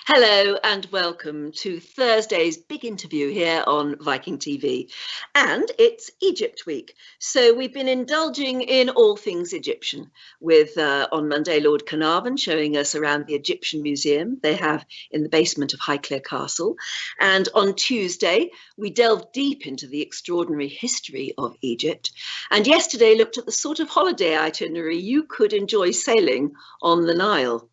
Hello and welcome to Thursday's big interview here on Viking.TV. And it's Egypt week. So we've been indulging in all things Egyptian with on Monday, Lord Carnarvon showing us around the Egyptian museum they have in the basement of Highclere Castle. And on Tuesday, we delved deep into the extraordinary history of Egypt. And yesterday looked at the sort of holiday itinerary you could enjoy sailing on the Nile.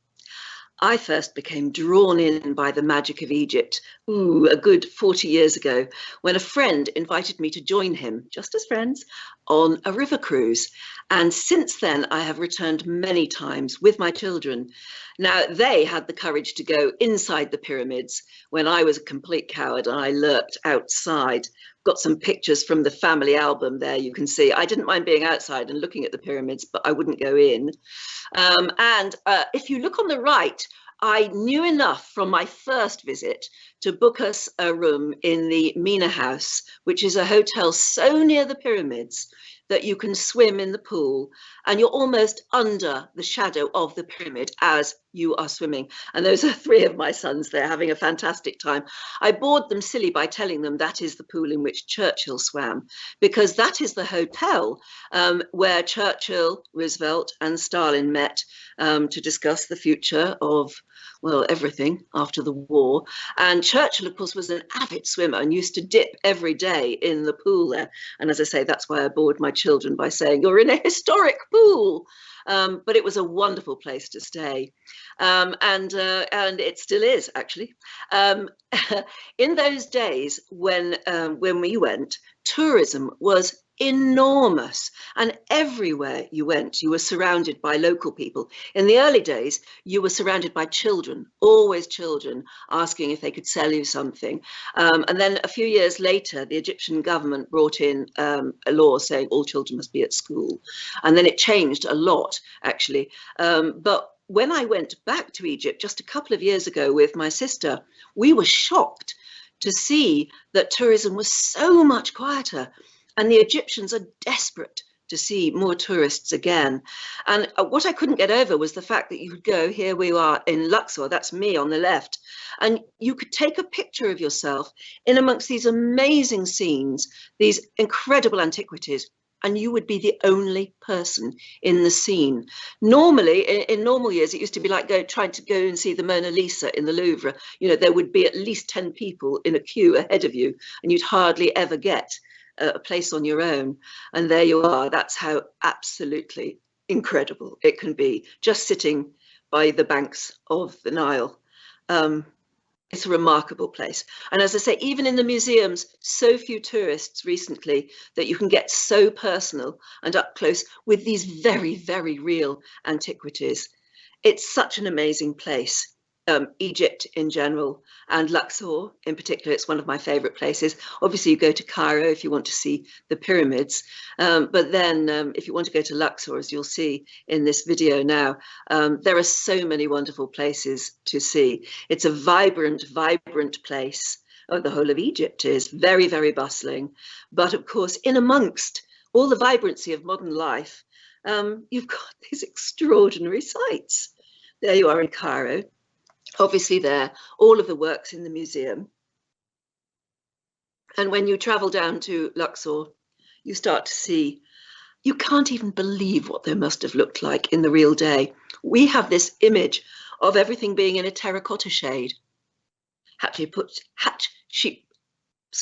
I first became drawn in by the magic of Egypt, a good 40 years ago, when a friend invited me to join him, just as friends, on a river cruise. And since then, I have returned many times with my children. Now, they had the courage to go inside the pyramids when I was a complete coward and I lurked outside. Got some pictures from the family album there, you can see. I didn't mind being outside and looking at the pyramids, but I wouldn't go in. If you look on the right, I knew enough from my first visit to book us a room in the Mina House, which is a hotel so near the pyramids that you can swim in the pool and you're almost under the shadow of the pyramid as you are swimming. And those are three of my sons there having a fantastic time. I bored them silly by telling them that is the pool in which Churchill swam, because that is the hotel where Churchill, Roosevelt and Stalin met to discuss the future of, well, everything after the war. And Churchill, of course, was an avid swimmer and used to dip every day in the pool there. And as I say, that's why I bored my children by saying, you're in a historic pool. But it was a wonderful place to stay. And it still is, actually. In those days when we went, tourism was enormous, and everywhere you went you were surrounded by local people. In the early days you were surrounded by children, always children, asking if they could sell you something, and then a few years later the Egyptian government brought in a law saying all children must be at school, and then it changed a lot, actually. But when I went back to Egypt just a couple of years ago with my sister, we were shocked to see that tourism was so much quieter. And the Egyptians are desperate to see more tourists again. And what I couldn't get over was the fact that you could go, here we are in Luxor, that's me on the left, and you could take a picture of yourself in amongst these amazing scenes, these incredible antiquities, and you would be the only person in the scene. Normally, in normal years, it used to be like trying to go and see the Mona Lisa in the Louvre. You know, there would be at least 10 people in a queue ahead of you, and you'd hardly ever get a place on your own. And there you are. That's how absolutely incredible it can be, just sitting by the banks of the Nile. It's a remarkable place. And as I say, even in the museums, so few tourists recently that you can get so personal and up close with these very, very real antiquities. It's such an amazing place. Egypt in general, and Luxor in particular, it's one of my favorite places. Obviously you go to Cairo if you want to see the pyramids, but then if you want to go to Luxor, as you'll see in this video now, there are so many wonderful places to see. It's a vibrant place. Oh, the whole of Egypt is very, very bustling, but of course in amongst all the vibrancy of modern life, you've got these extraordinary sights. There you are in Cairo. Obviously there, all of the works in the museum. And when you travel down to Luxor, you start to see, you can't even believe what they must have looked like in the real day. We have this image of everything being in a terracotta shade. Hatshepsut,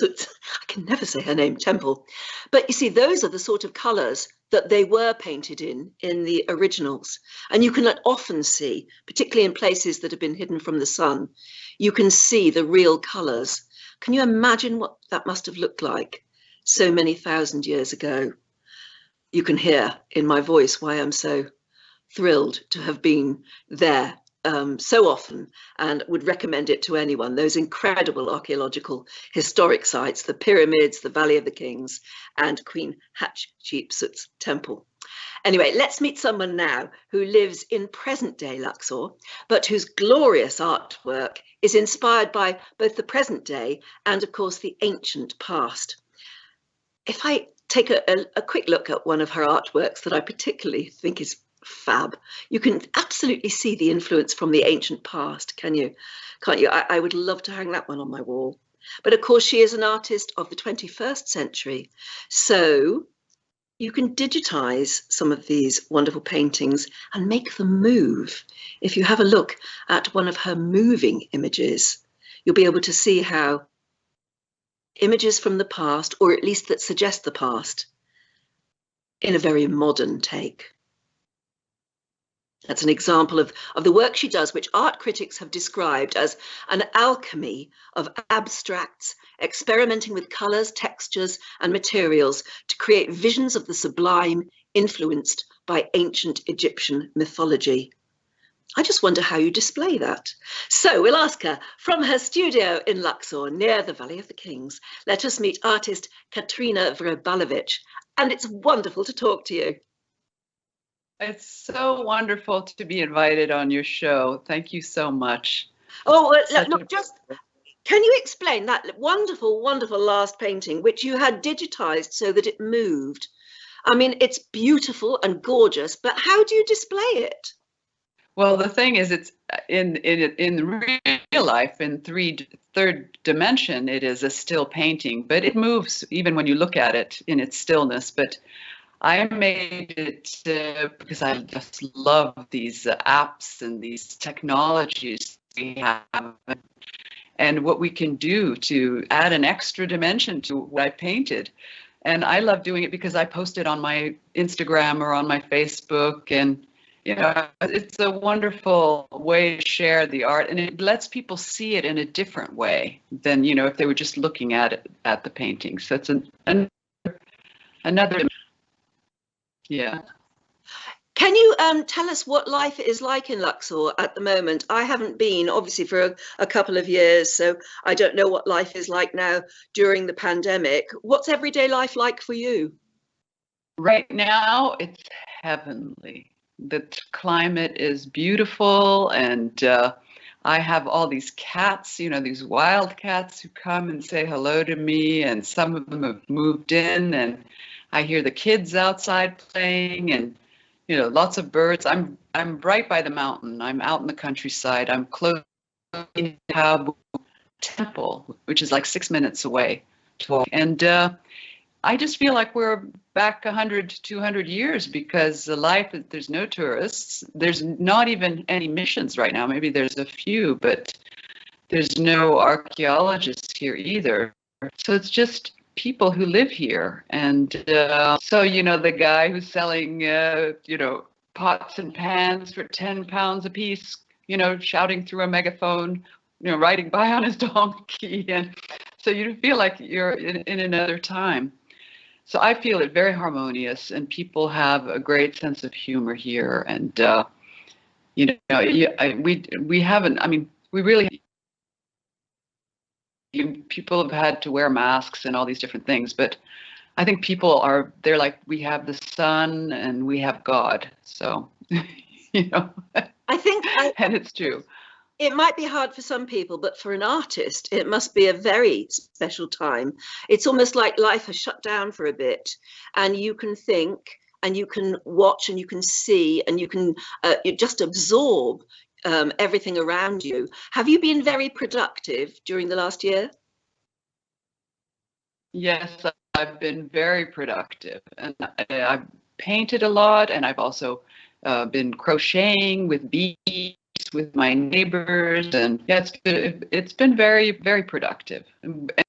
I can never say her name, temple. But you see, those are the sort of colours that they were painted in the originals. And you can often see, particularly in places that have been hidden from the sun, you can see the real colours. Can you imagine what that must have looked like so many thousand years ago? You can hear in my voice why I'm so thrilled to have been there so often, and would recommend it to anyone. Those incredible archaeological historic sites, the pyramids, the Valley of the Kings, and Queen Hatshepsut's temple. Anyway, let's meet someone now who lives in present-day Luxor, but whose glorious artwork is inspired by both the present day and, of course, the ancient past. If I take a quick look at one of her artworks that I particularly think is fab. You can absolutely see the influence from the ancient past, can you? Can't you? I would love to hang that one on my wall. But of course, she is an artist of the 21st century. So you can digitize some of these wonderful paintings and make them move. If you have a look at one of her moving images, you'll be able to see how images from the past, or at least that suggest the past, in a very modern take. That's an example of the work she does, which art critics have described as an alchemy of abstracts, experimenting with colours, textures, and materials to create visions of the sublime influenced by ancient Egyptian mythology. I just wonder how you display that. So we'll ask her from her studio in Luxor, near the Valley of the Kings. Let us meet artist Katrina Vrebalovich. And it's wonderful to talk to you. It's so wonderful to be invited on your show. Thank you so much. Oh, look, just can you explain that wonderful, wonderful last painting, which you had digitized so that it moved? I mean, it's beautiful and gorgeous, but how do you display it? Well, the thing is, it's in real life, in third dimension, it is a still painting, but it moves even when you look at it in its stillness. But I made it because I just love these apps and these technologies we have, and what we can do to add an extra dimension to what I painted. And I love doing it because I post it on my Instagram or on my Facebook, and you know, it's a wonderful way to share the art, and it lets people see it in a different way than, you know, if they were just looking at the painting. So it's another. Yeah. Can you tell us what life is like in Luxor at the moment? I haven't been, obviously, for a couple of years, so I don't know what life is like now during the pandemic. What's everyday life like for you? Right now, it's heavenly. The climate is beautiful, and I have all these cats, you know, these wild cats who come and say hello to me, and some of them have moved in, and I hear the kids outside playing, and you know, lots of birds. I'm right by the mountain. I'm out in the countryside. I'm close to the temple, which is like 6 minutes away to walk. And I just feel like we're back 100 to 200 years because there's no tourists. There's not even any missions right now. Maybe there's a few, but there's no archaeologists here either. So it's just people who live here. And so, you know, the guy who's selling, you know, pots and pans for 10 pounds a piece, you know, shouting through a megaphone, you know, riding by on his donkey. And so you feel like you're in another time. So I feel it very harmonious, and people have a great sense of humor here. And, you know, we haven't, I mean, we really, people have had to wear masks and all these different things, but I think they're like, we have the sun and we have God. So, you know, I think, and it's true. It might be hard for some people, but for an artist, it must be a very special time. It's almost like life has shut down for a bit, and you can think and you can watch and you can see and you can you just absorb everything around you. Have you been very productive during the last year? Yes, I've been very productive, and I've painted a lot, and I've also been crocheting with beads with my neighbors, and yeah, it's been very, very productive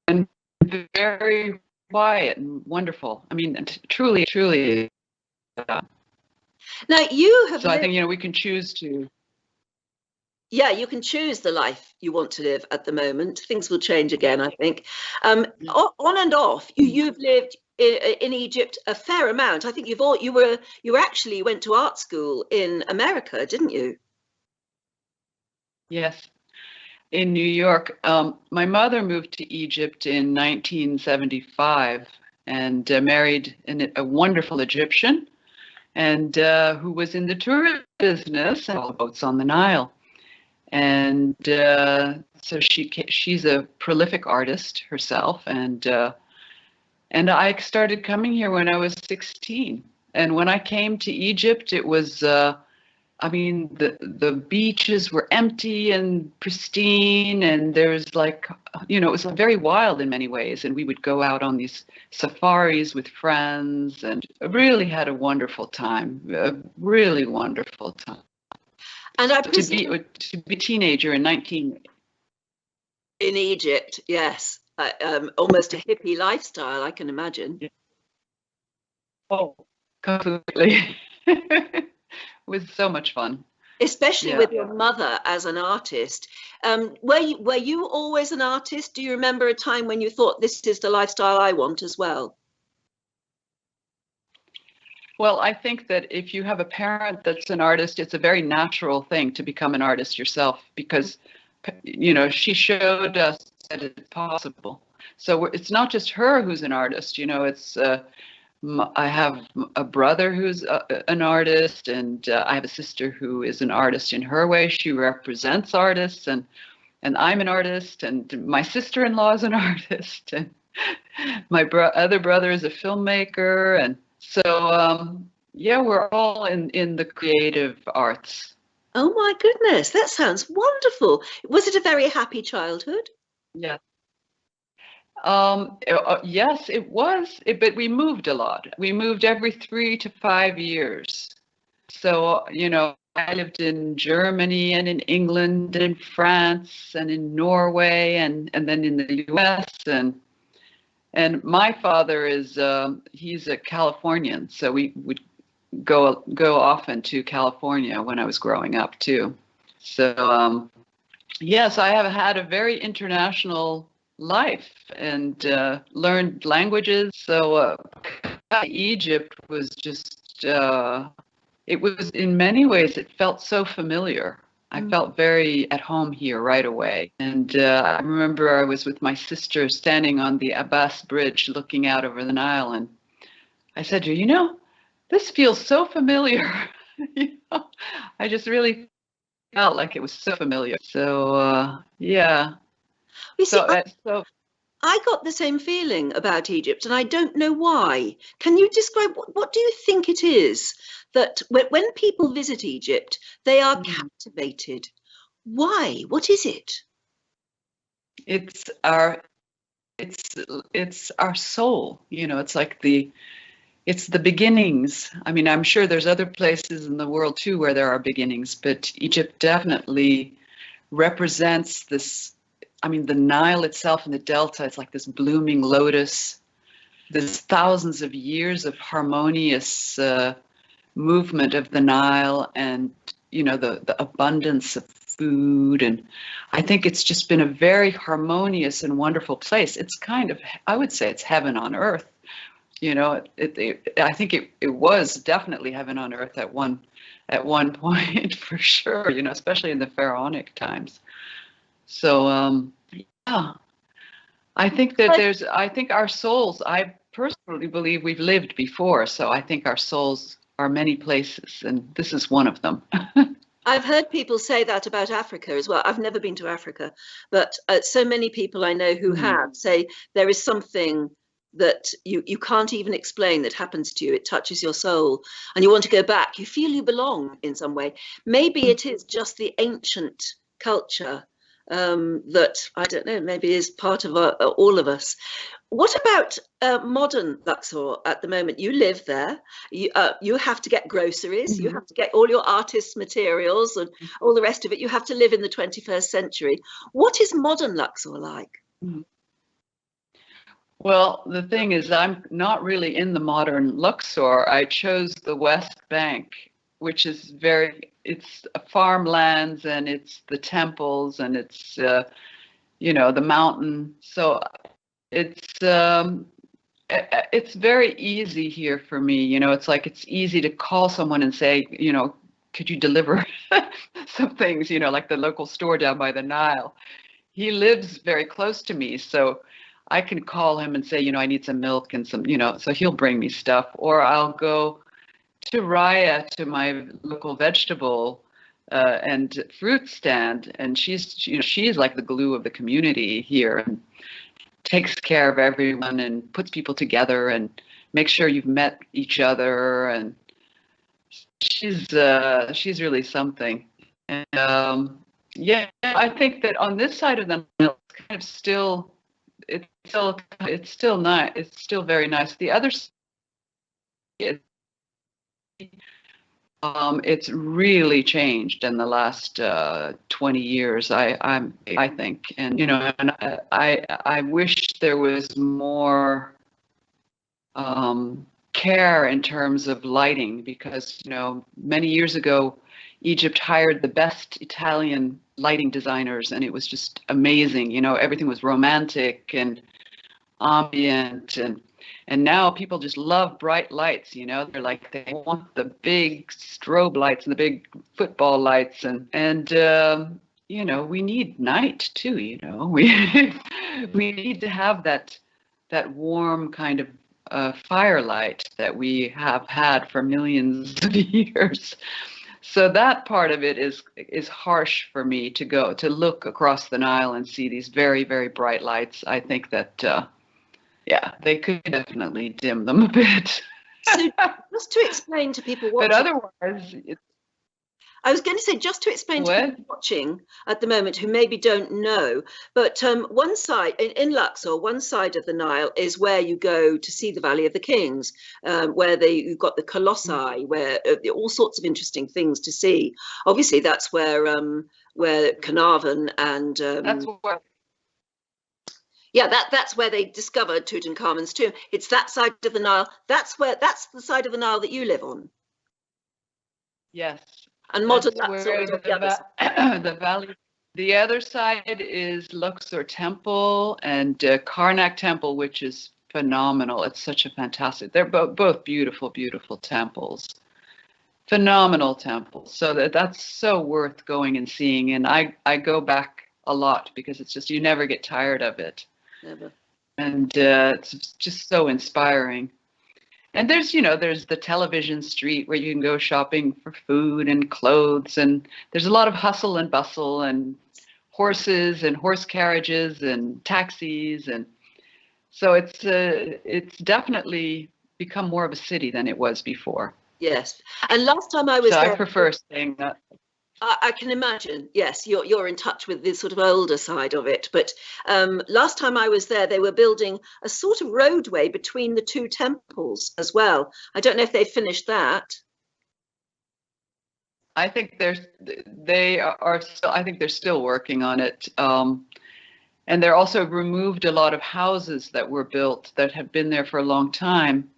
and very quiet and wonderful. I mean, truly, truly. Now you have. So I think, you know, we can choose to. Yeah, you can choose the life you want to live at the moment. Things will change again, I think. On and off, you've lived in Egypt a fair amount. I think you actually went to art school in America, didn't you? Yes, in New York. My mother moved to Egypt in 1975 and married a wonderful Egyptian, and who was in the tourist business and all the boats on the Nile. And so she's a prolific artist herself, and I started coming here when I was 16, And when I came to Egypt, it was, I mean, the beaches were empty and pristine, and there was like, it was very wild in many ways. And we would go out on these safaris with friends, and really had a wonderful time, a really wonderful time. And I presume to be a teenager in 19 in Egypt, yes, almost a hippie lifestyle, I can imagine. Yeah. Oh, completely. It was so much fun, especially with your mother as an artist. Were you always an artist? Do you remember a time when you thought, this is the lifestyle I want as well? Well, I think that if you have a parent that's an artist, it's a very natural thing to become an artist yourself, because, she showed us that it's possible. So it's not just her who's an artist, it's, I have a brother who's an artist, and I have a sister who is an artist in her way. She represents artists, and I'm an artist, and my sister-in-law is an artist, and my other brother is a filmmaker, and so, we're all in the creative arts. Oh my goodness, that sounds wonderful. Was it a very happy childhood? Yeah. Yes, it was, but we moved a lot. We moved every 3 to 5 years. So, I lived in Germany and in England and in France and in Norway and then in the US, and my father is he's a Californian, so we would go often to California when I was growing up too. So yes, I have had a very international life and learned languages. So Egypt was just it was, in many ways, it felt so familiar. I felt very at home here right away. And I remember I was with my sister standing on the Abbas Bridge looking out over the Nile, and I said to her, this feels so familiar. I just really felt like it was so familiar. So, yeah. You see, I got the same feeling about Egypt, and I don't know why. Can you describe, what do you think it is that when people visit Egypt, they are captivated? Why? What is it? It's our soul. It's like it's the beginnings. I mean, I'm sure there's other places in the world too where there are beginnings, but Egypt definitely represents this. I mean, the Nile itself and the Delta, it's like this blooming lotus. There's thousands of years of harmonious movement of the Nile, and, the abundance of food. And I think it's just been a very harmonious and wonderful place. It's kind of, I would say it's heaven on earth. I think it was definitely heaven on earth at one point for sure, especially in the pharaonic times. So, yeah, I think that I think our souls, I personally believe we've lived before. So I think our souls are many places, and this is one of them. I've heard people say that about Africa as well. I've never been to Africa, but so many people I know who have say there is something that you can't even explain that happens to you. It touches your soul and you want to go back. You feel you belong in some way. Maybe it is just the ancient culture that, I don't know, maybe is part of all of us. What about modern Luxor at the moment? You live there. You have to get groceries. You have to get all your artists' materials and all the rest of it. You have to live in the 21st century. What is modern Luxor like? Well, the thing is, I'm not really in the modern Luxor. I chose the West Bank, which is it's farmlands, and it's the temples, and it's, the mountain. So it's very easy here for me. It's like, it's easy to call someone and say, could you deliver some things, like the local store down by the Nile. He lives very close to me, so I can call him and say, I need some milk and some, so he'll bring me stuff. Or I'll go to Raya, to my local vegetable and fruit stand, and she's like the glue of the community here, and takes care of everyone and puts people together and make sure you've met each other, and she's really something. And yeah, I think that on this side of the Nile, it's kind of still it's still nice. It's still very nice. The other side, it's really changed in the last 20 years. I think, and and I wish there was more care in terms of lighting, because many years ago, Egypt hired the best Italian lighting designers, and it was just amazing. Everything was romantic and ambient, and now people just love bright lights. They're like, they want the big strobe lights and the big football lights, and we need night too. We need to have that warm kind of firelight that we have had for millions of years. So that part of it is harsh for me to look across the Nile and see these very, very bright lights. I think that yeah, they could definitely dim them a bit. So just to explain to people watching, but otherwise, I was going to say, just to explain to people watching at the moment who maybe don't know, but one side, in Luxor, one side of the Nile is where you go to see the Valley of the Kings, where you've got the Colossi, where all sorts of interesting things to see. Obviously, that's where Carnarvon and that's where. Yeah, that's where they discovered Tutankhamun's tomb. It's that side of the Nile. That's the side of the Nile that you live on. Yes. And modern Luxor is on the other side. The valley. The other side is Luxor Temple and Karnak Temple, which is phenomenal. It's such a fantastic. They're both beautiful, beautiful temples. Phenomenal temples. So that's so worth going and seeing. And I go back a lot because it's just, you never get tired of it. Never. And it's just so inspiring. And there's the television street where you can go shopping for food and clothes, and there's a lot of hustle and bustle and horses and horse carriages and taxis, and so it's definitely become more of a city than it was before. Yes, and last time I was there, I prefer staying that. I can imagine. Yes, you're in touch with this sort of older side of it. But last time I was there, they were building a sort of roadway between the two temples as well. I don't know if they finished that. I think they are still. I think they're still working on it. And they're also removed a lot of houses that were built that have been there for a long time.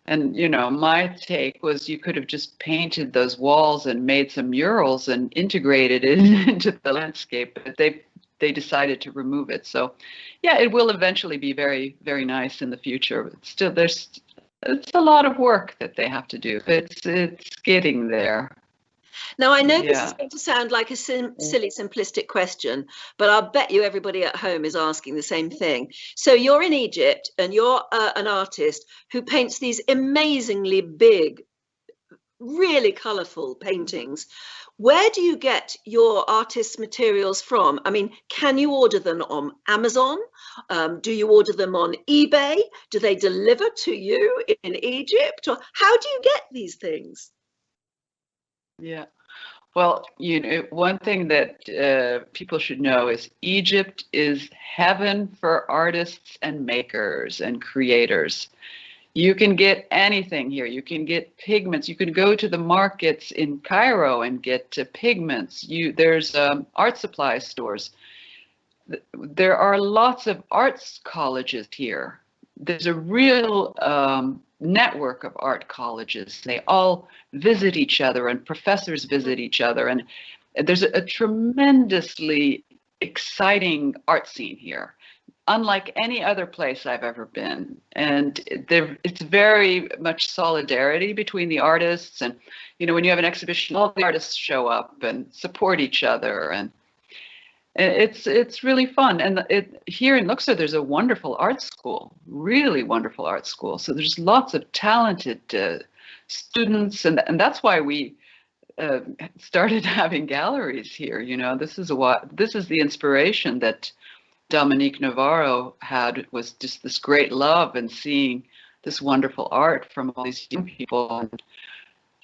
And, my take was you could have just painted those walls and made some murals and integrated it into the landscape, but they decided to remove it. So, yeah, it will eventually be very, very nice in the future. But still, it's a lot of work that they have to do. It's getting there. Now, I know this is going to sound like a silly, simplistic question, but I'll bet you everybody at home is asking the same thing. So you're in Egypt and you're an artist who paints these amazingly big, really colourful paintings. Where do you get your artist's materials from? I mean, can you order them on Amazon? Do you order them on eBay? Do they deliver to you in Egypt? Or how do you get these things? Yeah. Well, one thing that people should know is Egypt is heaven for artists and makers and creators. You can get anything here. You can get pigments. You can go to the markets in Cairo and get pigments. There's art supply stores. There are lots of arts colleges here. There's a real network of art colleges. They all visit each other, and professors visit each other, and there's a tremendously exciting art scene here, unlike any other place I've ever been. And it's very much solidarity between the artists, and when you have an exhibition, all the artists show up and support each other, and it's really fun. And here in Luxor, there's a wonderful art school, really wonderful art school. So there's lots of talented students, and that's why we started having galleries here. This is the inspiration that Dominique Navarro had, was just this great love and seeing this wonderful art from all these young people. And,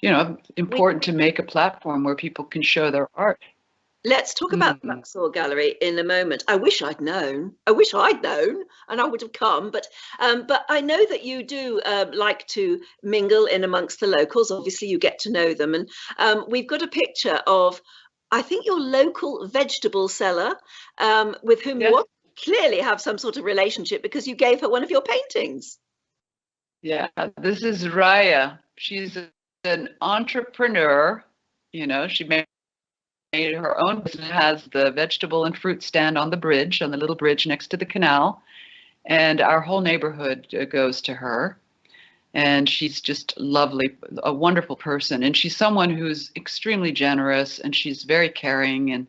you know, We, important to make a platform where people can show their art. let's talk about the Mm. Luxor Gallery in a moment. I wish I'd known. I wish I'd known, and I would have come. But I know that you do like to mingle in amongst the locals. Obviously, you get to know them, and we've got a picture of, I think, your local vegetable seller, with whom Yeah. you clearly have some sort of relationship because you gave her one of your paintings. Yeah, this is Raya. She's an entrepreneur. You know, she made her own business, has the vegetable and fruit stand on the bridge, on the little bridge next to the canal. And our whole neighborhood goes to her. And she's just lovely, a wonderful person. And she's someone who's extremely generous, and she's very caring, and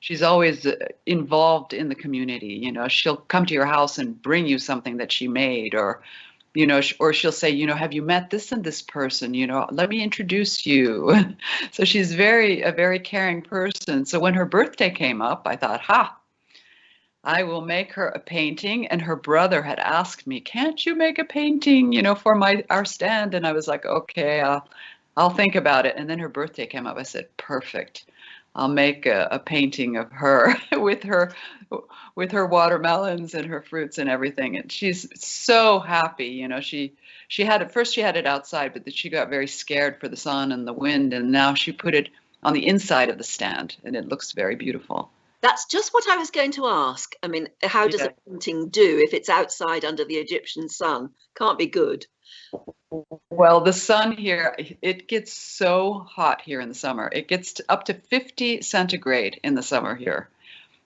she's always involved in the community. You know, she'll come to your house and bring you something that she made, or, you know, or she'll say, you know, have you met this and this person? You know, let me introduce you. So she's a very caring person. So when her birthday came up, I thought, I will make her a painting. And her brother had asked me, can't you make a painting, you know, for our stand? And I was like, okay, I'll think about it. And then her birthday came up. I said, perfect. I'll make a painting of her with her watermelons and her fruits and everything. And she's so happy. You know, she had it first, she had it outside, but then she got very scared for the sun and the wind. And now she put it on the inside of the stand, and it looks very beautiful. That's just what I was going to ask. I mean, how does Yeah. a painting do if it's outside under the Egyptian sun? Can't be good. Well, the sun here, it gets so hot here in the summer. It gets up to 50 centigrade in the summer here.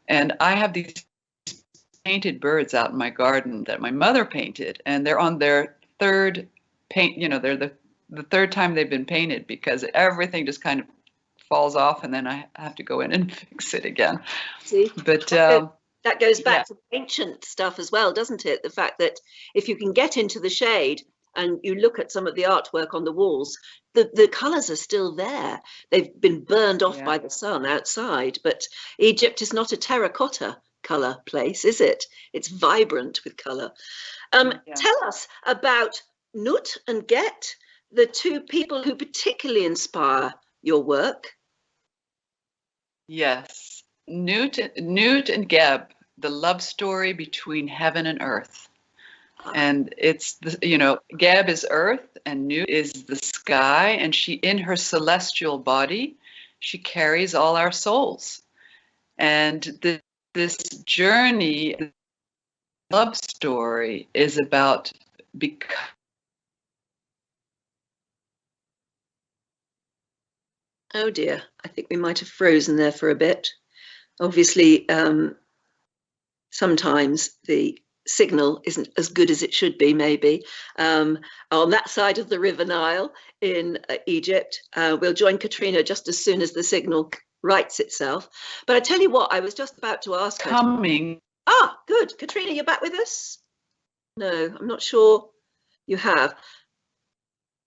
And I have these painted birds out in my garden that my mother painted, and they're on their third paint, you know, they're the third time they've been painted because everything just kind of falls off, and then I have to go in and fix it again. See, But that goes back yeah. to ancient stuff as well, doesn't it? The fact that if you can get into the shade and you look at some of the artwork on the walls, the colors are still there. They've been burned off by the sun outside, but Egypt is not a terracotta color place, is it? It's vibrant with color. Tell us about Nut and Get, the two people who particularly inspire your work. Yes, Newt and Geb, the love story between heaven and earth. And it's the, you know, Geb is earth and Newt is the sky, and she, in her celestial body, she carries all our souls. And this journey, love story, is about becoming. Oh dear, I think we might have frozen there for a bit. Obviously, sometimes the signal isn't as good as it should be, maybe. On that side of the River Nile in Egypt. We'll join Katrina just as soon as the signal rights itself. But I tell you what, I was just about to ask her. Coming. Good. Katrina, you're back with us? No, I'm not sure you have.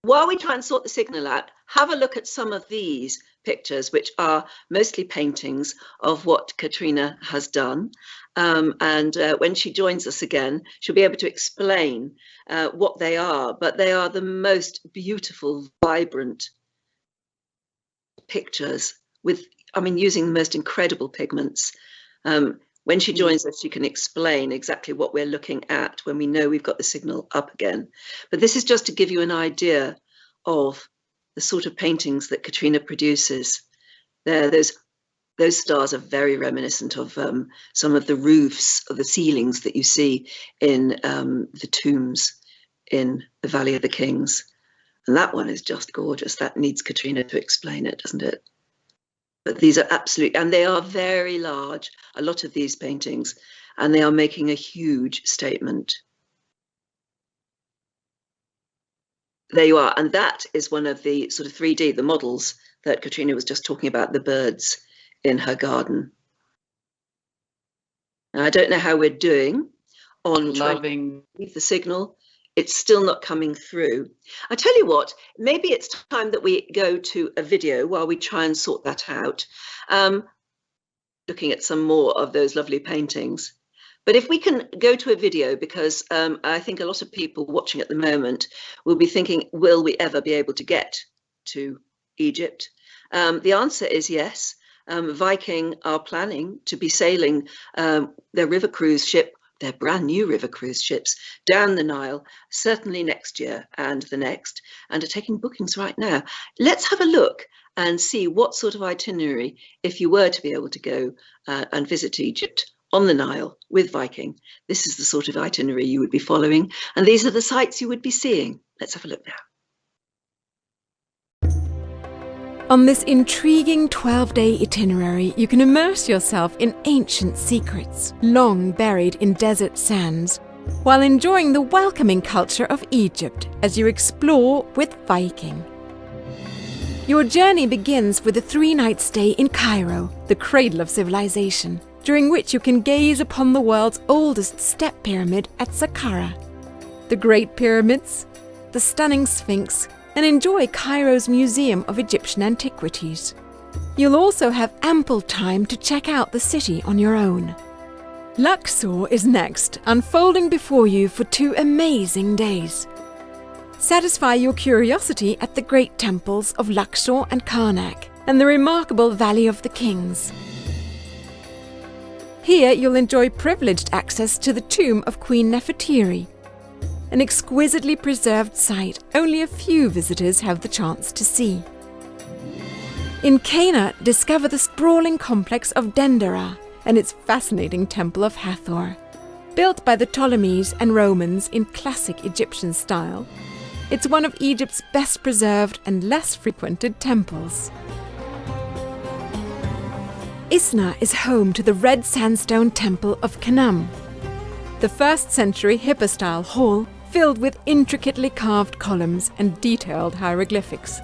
While we try and sort the signal out, have a look at some of these pictures, which are mostly paintings of what Katrina has done. And when she joins us again, she'll be able to explain what they are. But they are the most beautiful, vibrant pictures with, I mean, using the most incredible pigments. When she joins us, she can explain exactly what we're looking at when we know we've got the signal up again. But this is just to give you an idea of the sort of paintings that Katrina produces. Those stars are very reminiscent of some of the roofs or the ceilings that you see in the tombs in the Valley of the Kings. And that one is just gorgeous. That needs Katrina to explain it, doesn't it? But these are absolutely, and they are very large, a lot of these paintings, and they are making a huge statement. There you are. And that is one of the sort of 3D, the models that Katrina was just talking about, the birds in her garden. Now, I don't know how we're doing on trying to leave the signal. It's still not coming through. I tell you what, maybe it's time that we go to a video while we try and sort that out. Looking at some more of those lovely paintings. But if we can go to a video, because I think a lot of people watching at the moment will be thinking, will we ever be able to get to Egypt? The answer is yes. Viking are planning to be sailing their river cruise ship, their brand new river cruise ships, down the Nile, certainly next year and the next, and are taking bookings right now. Let's have a look and see what sort of itinerary, if you were to be able to go and visit Egypt on the Nile with Viking, this is the sort of itinerary you would be following, and these are the sights you would be seeing. Let's have a look now. On this intriguing 12-day itinerary, you can immerse yourself in ancient secrets, long buried in desert sands, while enjoying the welcoming culture of Egypt as you explore with Viking. Your journey begins with a 3-night stay in Cairo, the cradle of civilization, during which you can gaze upon the world's oldest step pyramid at Saqqara, the Great Pyramids, the stunning Sphinx, and enjoy Cairo's Museum of Egyptian Antiquities. You'll also have ample time to check out the city on your own. Luxor is next, unfolding before you for 2 amazing days. Satisfy your curiosity at the great temples of Luxor and Karnak, and the remarkable Valley of the Kings. Here you'll enjoy privileged access to the tomb of Queen Nefertiri, an exquisitely preserved site only a few visitors have the chance to see. In Cana, discover the sprawling complex of Dendera and its fascinating Temple of Hathor. Built by the Ptolemies and Romans in classic Egyptian style, it's one of Egypt's best preserved and less frequented temples. Isna is home to the red sandstone Temple of Khnum, the 1st century hypostyle hall filled with intricately carved columns and detailed hieroglyphics.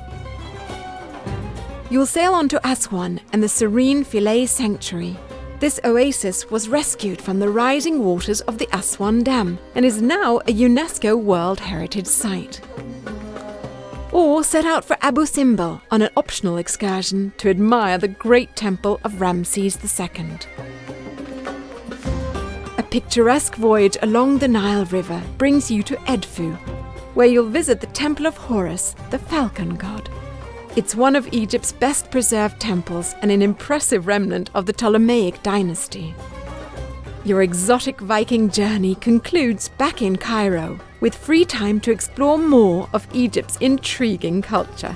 You'll sail on to Aswan and the serene Philae Sanctuary. This oasis was rescued from the rising waters of the Aswan Dam and is now a UNESCO World Heritage Site. Or set out for Abu Simbel on an optional excursion to admire the great temple of Ramses II. A picturesque voyage along the Nile River brings you to Edfu, where you'll visit the Temple of Horus, the falcon god. It's one of Egypt's best preserved temples and an impressive remnant of the Ptolemaic dynasty. Your exotic Viking journey concludes back in Cairo, with free time to explore more of Egypt's intriguing culture.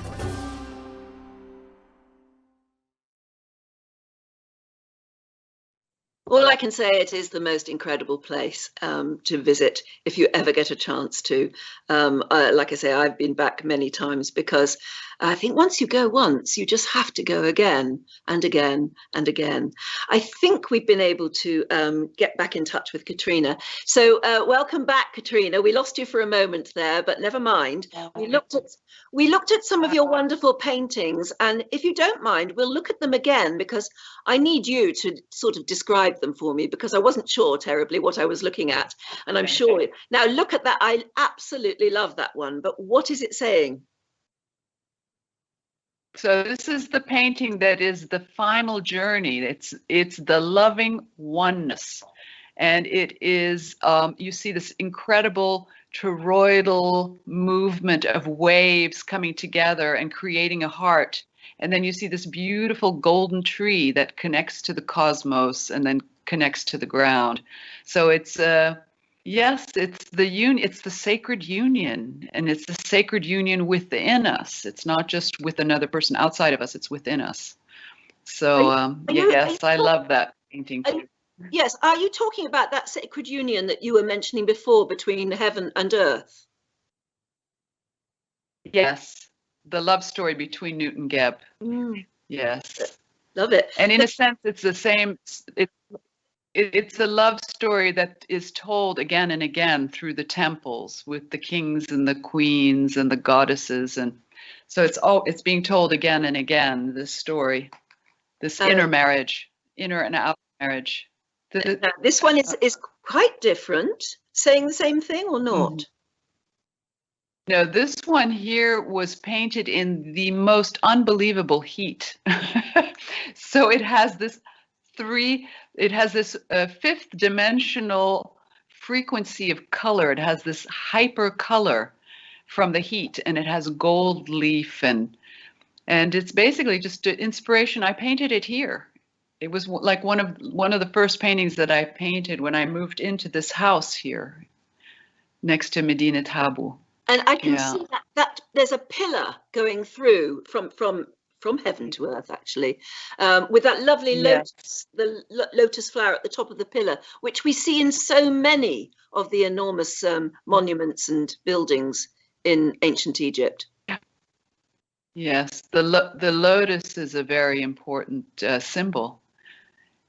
All I can say, it is the most incredible place to visit if you ever get a chance to. Like I say, I've been back many times because I think once you go once, you just have to go again and again and again. I think we've been able to get back in touch with Katrina. So welcome back, Katrina. We lost you for a moment there, but never mind. We looked at some of your wonderful paintings, and if you don't mind, we'll look at them again because I need you to sort of describe them for me because I wasn't sure terribly what I was looking at, and I'm sure now look at that. I absolutely love that one, but what is it saying? So this is the painting that is the final journey. It's the loving oneness, and it is you see this incredible toroidal movement of waves coming together and creating a heart. And then you see this beautiful golden tree that connects to the cosmos and then connects to the ground. So it's yes, it's the sacred union, and it's the sacred union within us. It's not just with another person outside of us, it's within us. So yes, I love that painting too. Yes, are you talking about that sacred union that you were mentioning before between heaven and earth? Yes, the love story between Newt and Geb. Yes. Love it. And in a sense, it's the same. It's a love story that is told again and again through the temples with the kings and the queens and the goddesses. And so it's being told again and again, this story, this inner marriage, inner and outer marriage. This one is quite different, saying the same thing or not? No, this one here was painted in the most unbelievable heat. So it has this 3 it has this fifth dimensional frequency of color. It has this hyper color from the heat, and it has gold leaf, and it's basically just an inspiration. I painted it here. It was like one of the first paintings that I painted when I moved into this house here next to Medina Tabu. And I can see that there's a pillar going through from heaven to earth, actually, with that lovely lotus, the lotus flower at the top of the pillar, which we see in so many of the enormous monuments and buildings in ancient Egypt. Yes, the lotus is a very important symbol,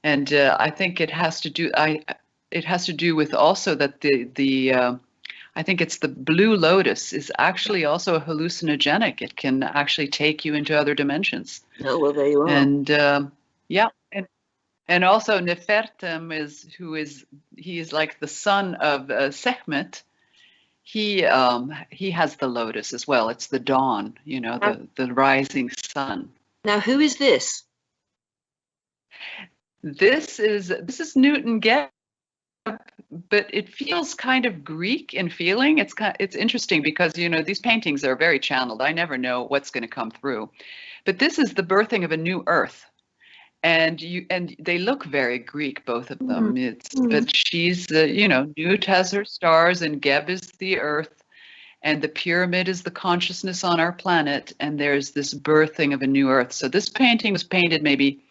and I think it has to do with also that the I think it's the blue lotus is actually also a hallucinogenic. It can actually take you into other dimensions. Oh, well, there you are. And and also Nefertem he is like the son of Sekhmet. He has the lotus as well. It's the dawn, the rising sun. Now, who is this? This is Newton Geb, but it feels kind of Greek in feeling. It's interesting because these paintings are very channeled. I never know what's going to come through, but this is the birthing of a new earth, and they look very Greek, both of them. But she's Newt has her stars, and Geb is the earth, and the pyramid is the consciousness on our planet, and there's this birthing of a new earth. So this painting was painted maybe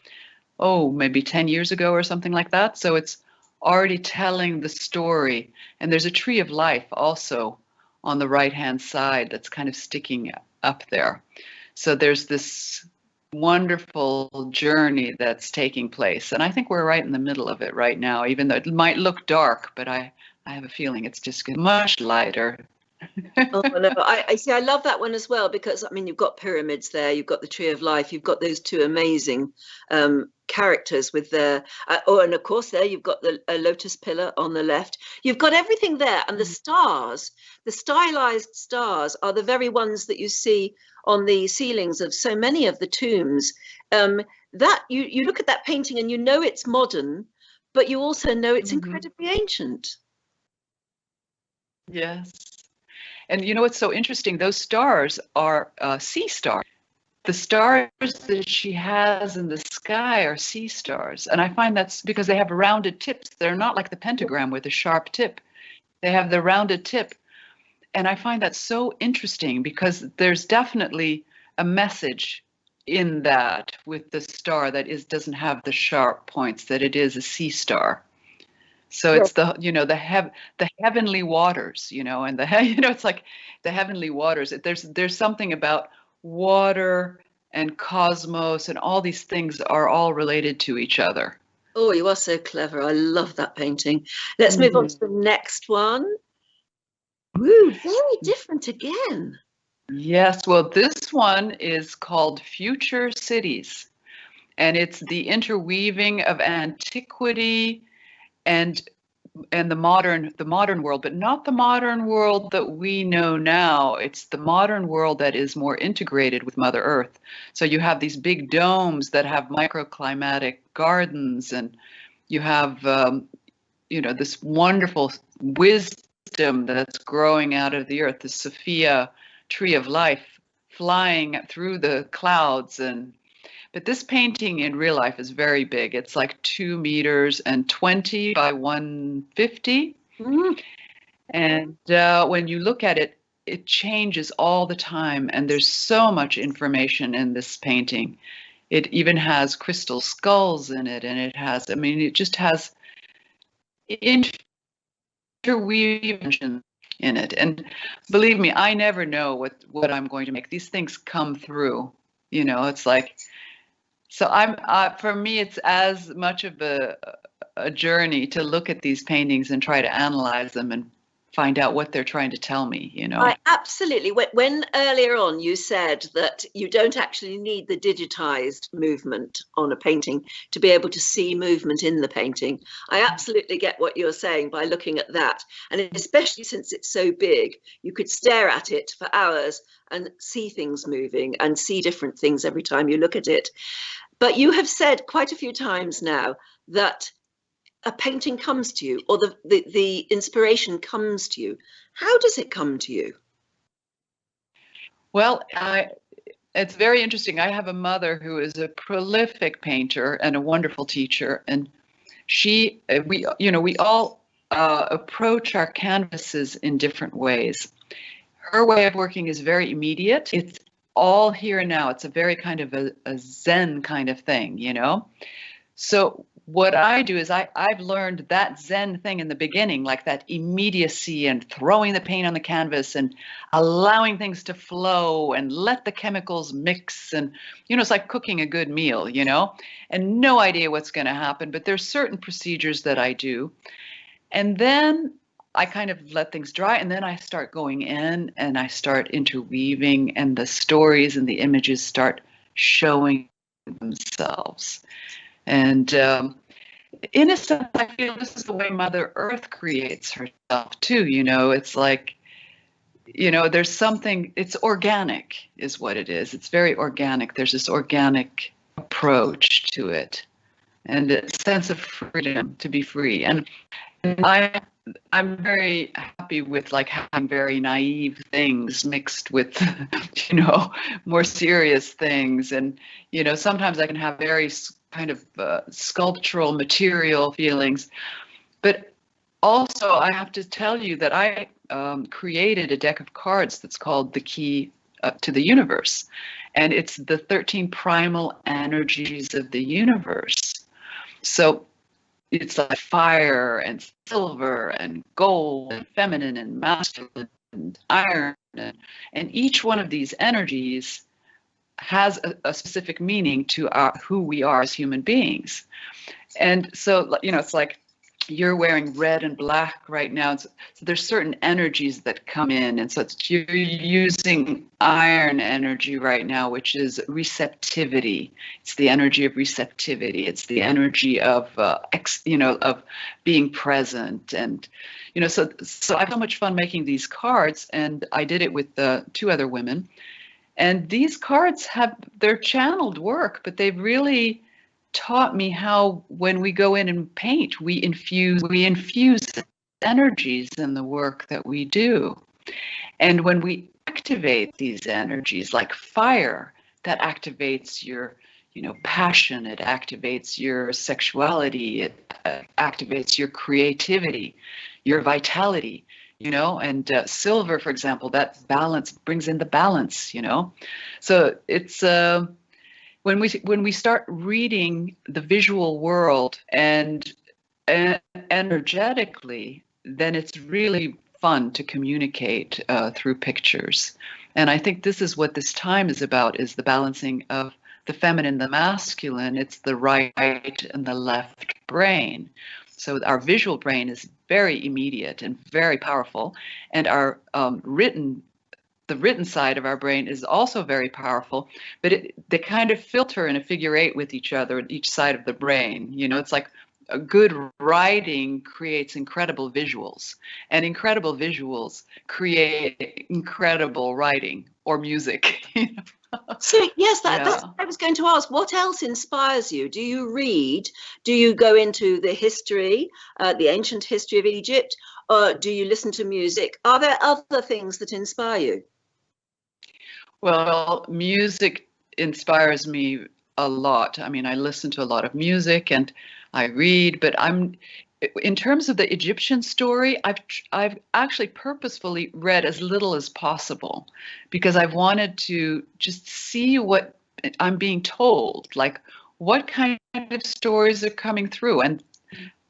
10 years ago or something like that. So it's already telling the story. And there's a tree of life also on the right-hand side that's kind of sticking up there. So there's this wonderful journey that's taking place. And I think we're right in the middle of it right now, even though it might look dark, but I have a feeling it's just much lighter. Oh, no, I see. I love that one as well, because you've got pyramids there, you've got the tree of life, you've got those two amazing characters with their and of course there you've got the lotus pillar on the left. You've got everything there, and the stars, the stylized stars, are the very ones that you see on the ceilings of so many of the tombs. That you look at that painting and it's modern, but you also know it's incredibly ancient. Yes. And what's so interesting? Those stars are sea stars. The stars that she has in the sky are sea stars. And I find that's because they have rounded tips. They're not like the pentagram with a sharp tip. They have the rounded tip. And I find that so interesting because there's definitely a message in that with the star that doesn't have the sharp points, that it is a sea star. So it's the heavenly waters, and it's like the heavenly waters. There's something about water and cosmos, and all these things are all related to each other. Oh, you are so clever. I love that painting. Let's move on to the next one. Woo, very different again. Yes, well, this one is called Future Cities, and it's the interweaving of antiquity and the modern world, but not the modern world that we know now. It's the modern world that is more integrated with Mother Earth. So you have these big domes that have microclimatic gardens, and you have this wonderful wisdom that's growing out of the earth, the Sophia tree of life flying through the clouds. But this painting in real life is very big. It's like 2 meters and 20 by 150. And when you look at it, it changes all the time. And there's so much information in this painting. It even has crystal skulls in it. And it just has interweaving in it. And believe me, I never know what I'm going to make. These things come through, it's like, so for me, it's as much of a journey to look at these paintings and try to analyze them and find out what they're trying to tell me, I absolutely. When earlier on you said that you don't actually need the digitized movement on a painting to be able to see movement in the painting, I absolutely get what you're saying by looking at that. And especially since it's so big, you could stare at it for hours and see things moving and see different things every time you look at it. But you have said quite a few times now that a painting comes to you, or the inspiration comes to you, how does it come to you? Well, it's very interesting. I have a mother who is a prolific painter and a wonderful teacher, and we all approach our canvases in different ways. Her way of working is very immediate. It's all here and now. It's a very kind of a Zen kind of thing, you know? So what I do is I've learned that Zen thing in the beginning, like that immediacy and throwing the paint on the canvas and allowing things to flow and let the chemicals mix. And, it's like cooking a good meal, and no idea what's going to happen. But there's certain procedures that I do. And then I kind of let things dry, and then I start going in and I start interweaving, and the stories and the images start showing themselves. And in a sense, I feel this is the way Mother Earth creates herself too. It's like, there's something, it's organic is what it is. It's very organic. There's this organic approach to it and a sense of freedom to be free. And I'm very happy with like having very naive things mixed with, more serious things. And, sometimes I can have very kind of sculptural material feelings. But also I have to tell you that I created a deck of cards that's called The Key to the Universe. And it's the 13 primal energies of the universe. So it's like fire and silver and gold and feminine and masculine and iron. And each one of these energies has a specific meaning to who we are as human beings. And so, it's like you're wearing red and black right now. So there's certain energies that come in. And so you're using iron energy right now, which is receptivity. It's the energy of receptivity. It's the energy of, of being present. And, so I have so much fun making these cards. And I did it with two other women. And these cards have their channeled work, but they've really taught me how, when we go in and paint, we infuse energies in the work that we do. And when we activate these energies, like fire, that activates your, passion, it activates your sexuality, it activates your creativity, your vitality. And silver, for example, that balance brings in the balance, So it's when we start reading the visual world and energetically, then it's really fun to communicate through pictures. And I think this is what this time is about, is the balancing of the feminine, the masculine. It's the right and the left brain. So our visual brain is very immediate and very powerful, and our the written side of our brain is also very powerful, but they kind of filter in a figure eight with each other at each side of the brain. It's like a good writing creates incredible visuals, and incredible visuals create incredible writing or music. So yes, that's I was going to ask, what else inspires you? Do you read? Do you go into the history, the ancient history of Egypt, or do you listen to music? Are there other things that inspire you? Well, music inspires me a lot. I mean, I listen to a lot of music and I read, but in terms of the Egyptian story, I've actually purposefully read as little as possible, because I've wanted to just see what I'm being told, like what kind of stories are coming through. And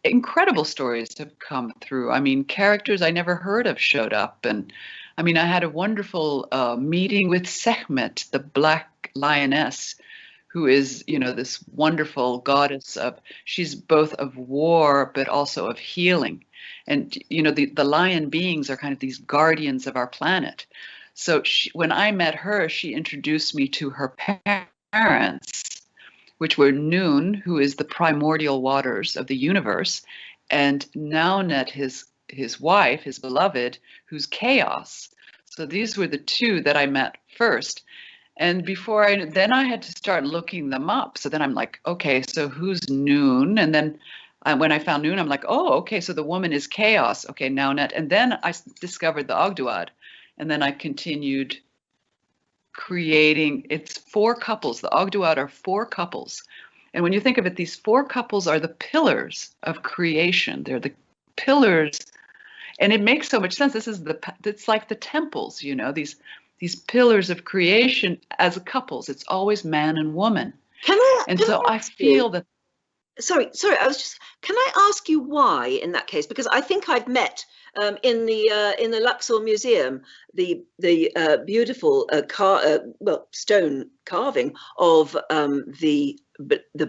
incredible stories have come through. I mean, characters I never heard of showed up. And I mean, I had a wonderful meeting with Sekhmet, the black lioness, who is, this wonderful goddess she's both of war, but also of healing. And, the lion beings are kind of these guardians of our planet. So when I met her, she introduced me to her parents, which were Nun, who is the primordial waters of the universe, and Naunet, his wife, his beloved, who's chaos. So these were the two that I met first. And then I had to start looking them up. So then I'm like, okay, so who's Noon? And then when I found Noon, I'm like, oh, okay, so the woman is chaos. Okay, now net. And then I discovered the Ogdoad, and then I continued creating. It's 4 couples. The Ogdoad are 4 couples. And when you think of it, these 4 couples are the pillars of creation. They're the pillars, and it makes so much sense. It's like the temples, these pillars of creation as couples. It's always man and woman. I feel that. Sorry. Can I ask you why in that case? Because I think I've met in the Luxor Museum the beautiful stone carving of the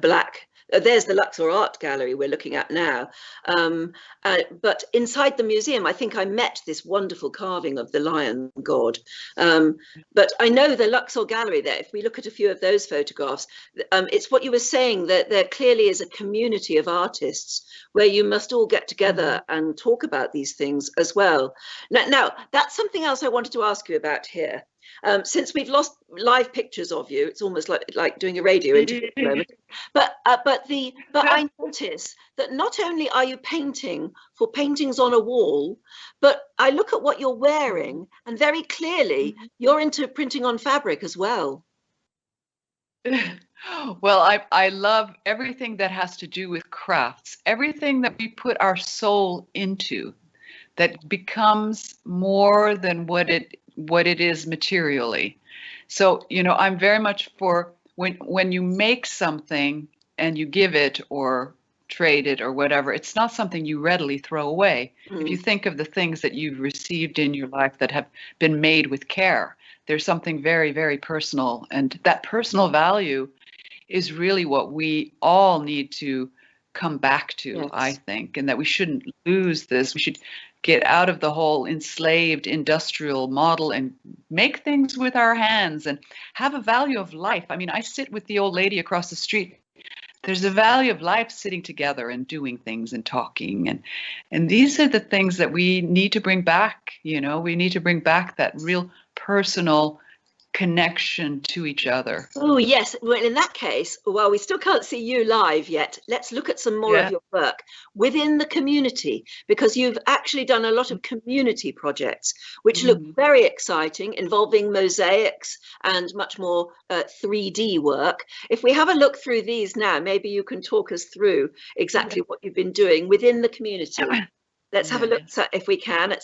black. There's the Luxor Art Gallery we're looking at now. But inside the museum, I think I met this wonderful carving of the lion god. But I know the Luxor Gallery there, if we look at a few of those photographs, it's what you were saying, that there clearly is a community of artists where you must all get together and talk about these things as well. Now that's something else I wanted to ask you about here. Since we've lost live pictures of you, it's almost like doing a radio interview at the moment. But I notice that not only are you painting for paintings on a wall, but I look at what you're wearing, and very clearly you're into printing on fabric as well. Well, I love everything that has to do with crafts, everything that we put our soul into, that becomes more than what it is materially. So, I'm very much for when you make something and you give it or trade it or whatever, it's not something you readily throw away. If you think of the things that you've received in your life that have been made with care, there's something very, very personal. And that personal value is really what we all need to come back to, yes. I think, and that we shouldn't lose this. We should get out of the whole enslaved industrial model and make things with our hands and have a value of life. I mean, I sit with the old lady across the street. There's a value of life sitting together and doing things and talking. And these are the things that we need to bring back. We need to bring back that real personal connection to each other. Oh, yes. Well, in that case, while we still can't see you live yet, let's look at some more of your work within the community, because you've actually done a lot of community projects, which look very exciting, involving mosaics and much more 3D work. If we have a look through these now, maybe you can talk us through exactly what you've been doing within the community. Let's have a look if we can.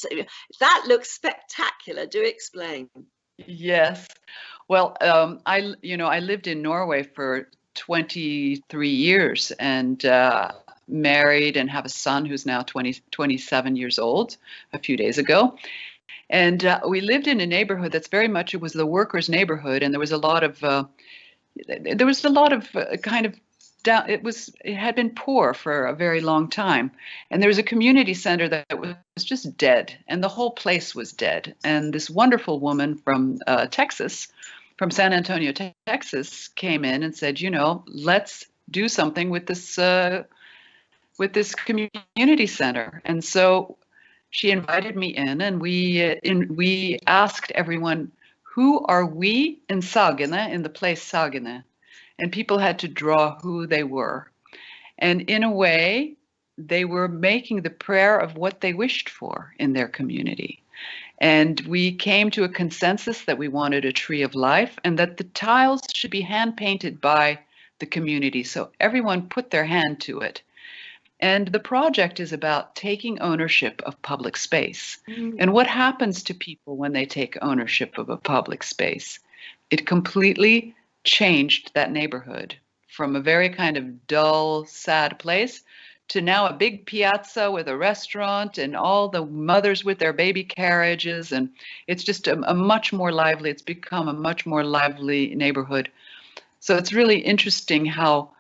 That looks spectacular. Do explain. Yes. Well, I lived in Norway for 23 years and married and have a son who's now 27 years old a few days ago. And we lived in a neighborhood that's very much, it was the workers' neighborhood. And there was a lot of kind of down, it had been poor for a very long time. And there was a community center that was just dead, and the whole place was dead. And this wonderful woman from Texas, from San Antonio, Texas, came in and said, let's do something with this community center. And so she invited me in, and we asked everyone, who are we in Sagene, in the place Sagene? And people had to draw who they were. And in a way, they were making the prayer of what they wished for in their community. And we came to a consensus that we wanted a tree of life and that the tiles should be hand painted by the community. So everyone put their hand to it. And the project is about taking ownership of public space. And what happens to people when they take ownership of a public space? It completely changed that neighborhood from a very kind of dull, sad place to now a big piazza with a restaurant and all the mothers with their baby carriages. And it's just a much more lively, it's become a much more lively neighborhood. So it's really interesting how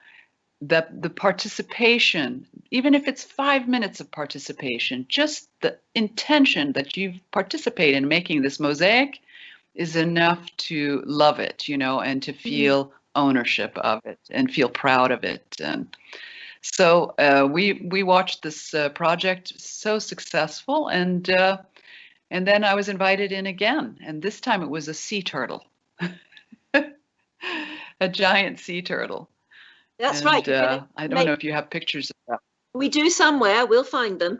the participation, even if it's 5 minutes of participation, just the intention that you've participated in making this mosaic is enough to love it, and to feel ownership of it and feel proud of it. And so we watched this project so successful, and then I was invited in again, and this time it was a sea turtle, a giant sea turtle. That's right. I don't know if you have pictures of that. We do somewhere. We'll find them.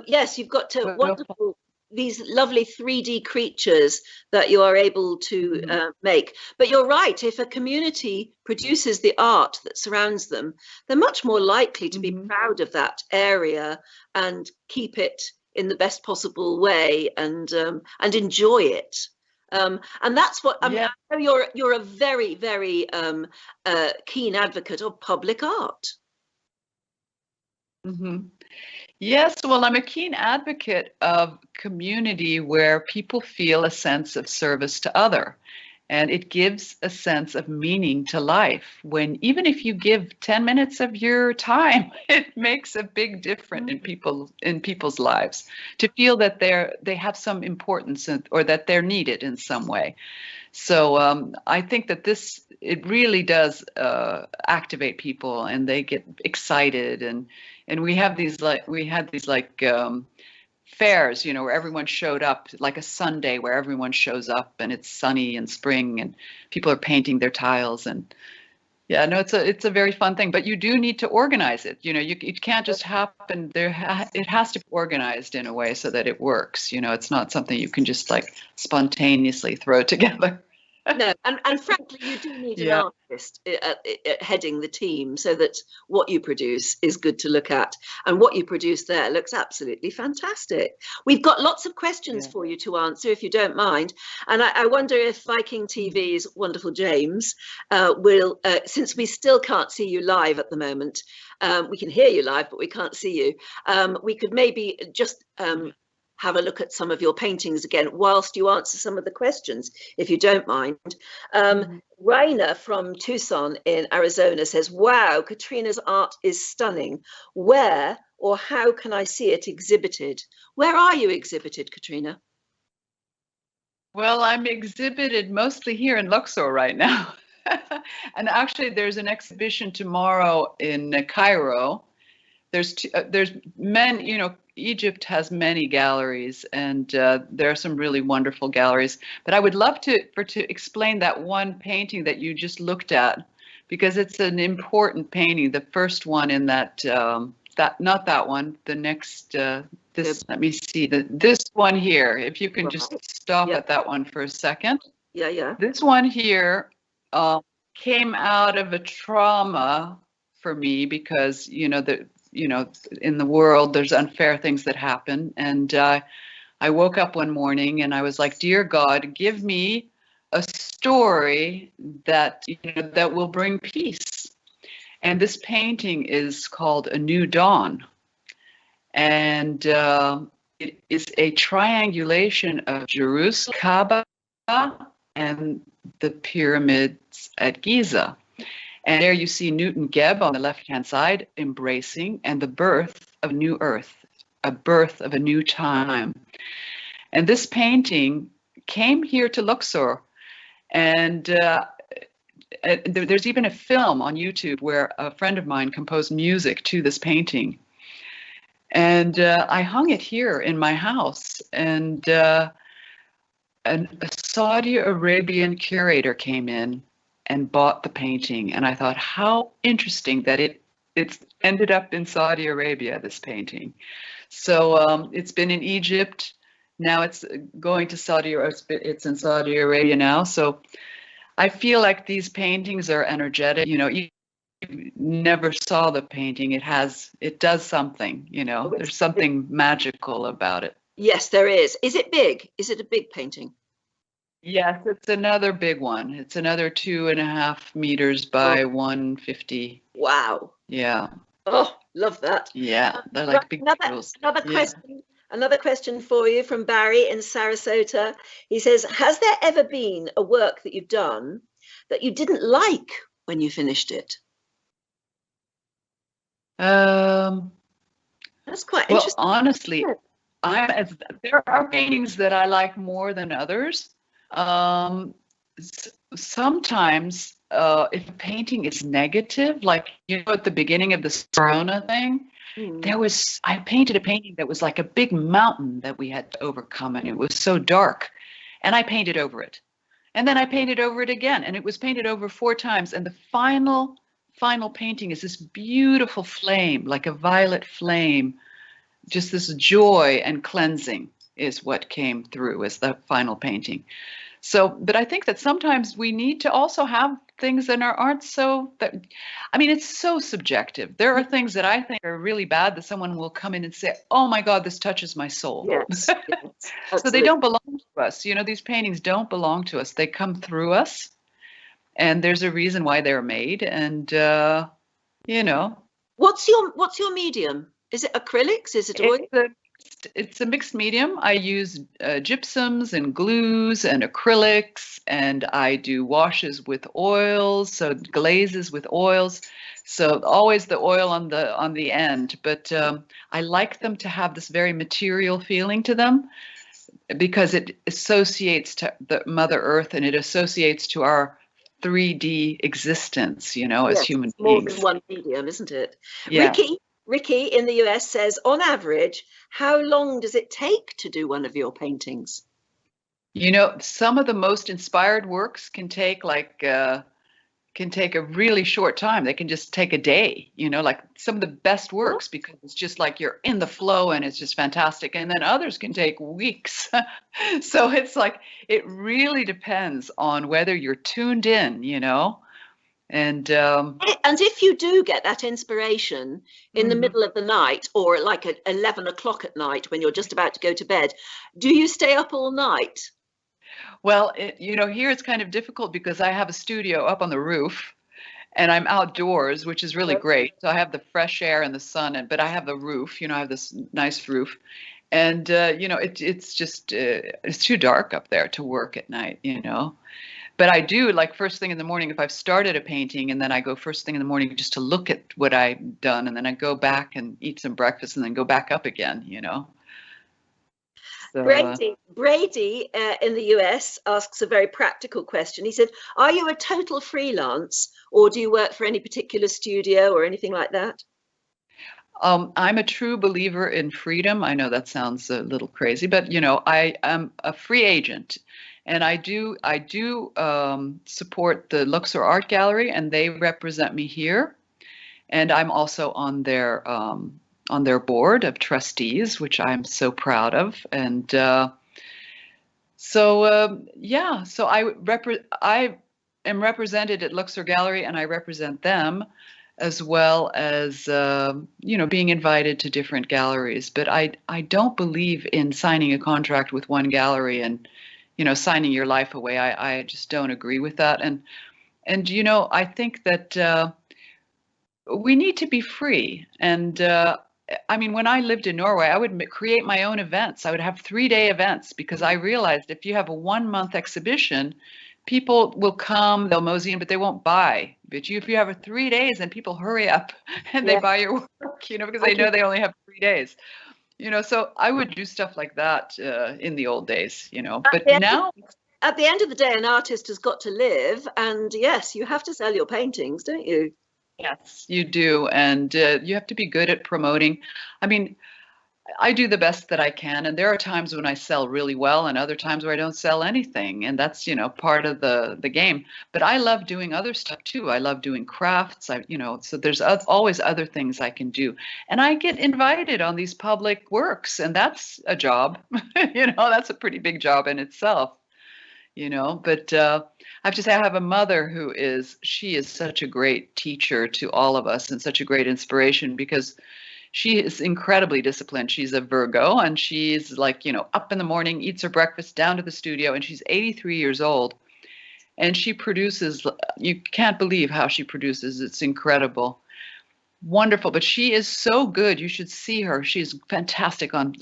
Yes, you've got to wonderful these lovely 3D creatures that you are able to make. But you're right. If a community produces the art that surrounds them, they're much more likely to be proud of that area and keep it in the best possible way and enjoy it. And that's what I know. You're a very, very keen advocate of public art. Yes, well, I'm a keen advocate of community where people feel a sense of service to other, and it gives a sense of meaning to life. When even if you give 10 minutes of your time, it makes a big difference in people's lives to feel that they have some importance or that they're needed in some way. So I think that it really does activate people, and they get excited, and we had these fairs, where everyone showed up, like a Sunday where everyone shows up and it's sunny and spring and people are painting their tiles, and it's a very fun thing, but you do need to organize it. It can't just happen. It has to be organized in a way so that it works. It's not something you can just like spontaneously throw together. No, and frankly, you do need an artist heading the team so that what you produce is good to look at. And what you produce there looks absolutely fantastic. We've got lots of questions for you to answer, if you don't mind. And I wonder if Viking.TV's wonderful James will, since we still can't see you live at the moment, we can hear you live, but we can't see you. We could maybe just have a look at some of your paintings again whilst you answer some of the questions, if you don't mind. Raina from Tucson in Arizona says, wow, Katrina's art is stunning. Where or how can I see it exhibited? Where are you exhibited, Katrina? Well, I'm exhibited mostly here in Luxor right now. And actually, there's an exhibition tomorrow in Cairo. There's many, Egypt has many galleries, and there are some really wonderful galleries. But I would love to explain that one painting that you just looked at, because it's an important painting. The first one in that not that one. The next let me see, this one here. If you can just stop at that one for a second. Yeah. This one here came out of a trauma for me, because in the world, there's unfair things that happen. And I woke up one morning and I was like, dear God, give me a story that, that will bring peace. And this painting is called A New Dawn. And it is a triangulation of Jerusalem, Kaaba, and the pyramids at Giza. And there you see Newton Geb on the left-hand side embracing, and the birth of new earth, a birth of a new time. And this painting came here to Luxor, and there's even a film on YouTube where a friend of mine composed music to this painting. And I hung it here in my house, and a Saudi Arabian curator came in and bought the painting, and I thought, how interesting that it's ended up in Saudi Arabia, this painting. So it's been in Egypt, now it's going to Saudi Arabia. It's in Saudi Arabia now. So I feel like these paintings are energetic. You never saw the painting. It does something. There's something magical about it. Yes, there is. Is it big? Is it a big painting? Yes, it's another big one. It's another 2.5 meters by 150. Wow. Yeah. Oh, love that. Yeah, they're like big tools. Another question for you from Barry in Sarasota. He says, has there ever been a work that you've done that you didn't like when you finished it? That's quite interesting. Well, honestly, there are paintings that I like more than others. Sometimes if a painting is negative, like at the beginning of the Corona thing, I painted a painting that was like a big mountain that we had to overcome, and it was so dark, and I painted over it, and then I painted over it again, and it was painted over 4 times, and the final final painting is this beautiful flame, like a violet flame. Just this joy and cleansing is what came through as the final painting. So, but I think that sometimes we need to also have things that aren't so that, I mean, it's so subjective. There are things that I think are really bad that someone will come in and say, "Oh my God, this touches my soul." Yes, yes, So they don't belong to us. You know, these paintings don't belong to us. They come through us, and there's a reason why they're made. And you know, what's your medium? Is it acrylics? Is it oil? it's a mixed medium. I use gypsums and glues and acrylics, and I do washes with oils, so glazes with oils. So always the oil on the end. But I like them to have this very material feeling to them because it associates to the Mother Earth and it associates to our 3D existence, you know, as human beings. More than one medium, isn't it? Yeah. Ricky in the US says, on average, how long does it take to do one of your paintings? You know, some of the most inspired works can take a really short time. They can just take a day, you know, like some of the best works, because it's just like you're in the flow and it's just fantastic. And then others can take weeks. So it's like, it really depends on whether you're tuned in, you know. And if you do get that inspiration in the middle of the night, or like at 11 o'clock at night when you're just about to go to bed, do you stay up all night? Well, you know, here it's kind of difficult because I have a studio up on the roof and I'm outdoors, which is really great. So I have the fresh air and the sun, but I have the roof, you know, I have this nice roof. And, you know, it's just, it's too dark up there to work at night, you know. But I do, like, first thing in the morning, if I've started a painting and then I go first thing in the morning just to look at what I've done, and then I go back and eat some breakfast and then go back up again, you know. So, Brady in the US asks a very practical question. He said, are you a total freelance, or do you work for any particular studio or anything like that? I'm a true believer in freedom. I know that sounds a little crazy, but, you know, I am a free agent. And I do support the Luxor Art Gallery, and they represent me here. And I'm also on their board of trustees, which I'm so proud of. And so I am represented at Luxor Gallery, and I represent them, as well as you know, being invited to different galleries. But I don't believe in signing a contract with one gallery and, you know, signing your life away. I just don't agree with that. And you know, I think that we need to be free. And I mean, when I lived in Norway, I would create my own events. I would have 3-day events, because I realized if you have a 1-month exhibition, people will come, they'll mosey in, but they won't buy. But if you have a 3 days, then people hurry up and they buy your work, you know, because they know they only have 3 days. You know, so I would do stuff like that in the old days, you know, but now. At the end of the day, an artist has got to live, and yes, you have to sell your paintings, don't you? Yes, you do. And you have to be good at promoting. I mean, I do the best that I can. And there are times when I sell really well and other times where I don't sell anything. And that's, you know, part of the game. But I love doing other stuff too. I love doing crafts. You know, so there's always other things I can do. And I get invited on these public works, and that's a job. You know, that's a pretty big job in itself. You know, but I have to say, I have a mother she is such a great teacher to all of us and such a great inspiration, because she is incredibly disciplined. She's a Virgo, and she's like, you know, up in the morning, eats her breakfast, down to the studio, and she's 83 years old. And she produces, you can't believe how she produces. It's incredible. Wonderful. But she is so good. You should see her. She's fantastic on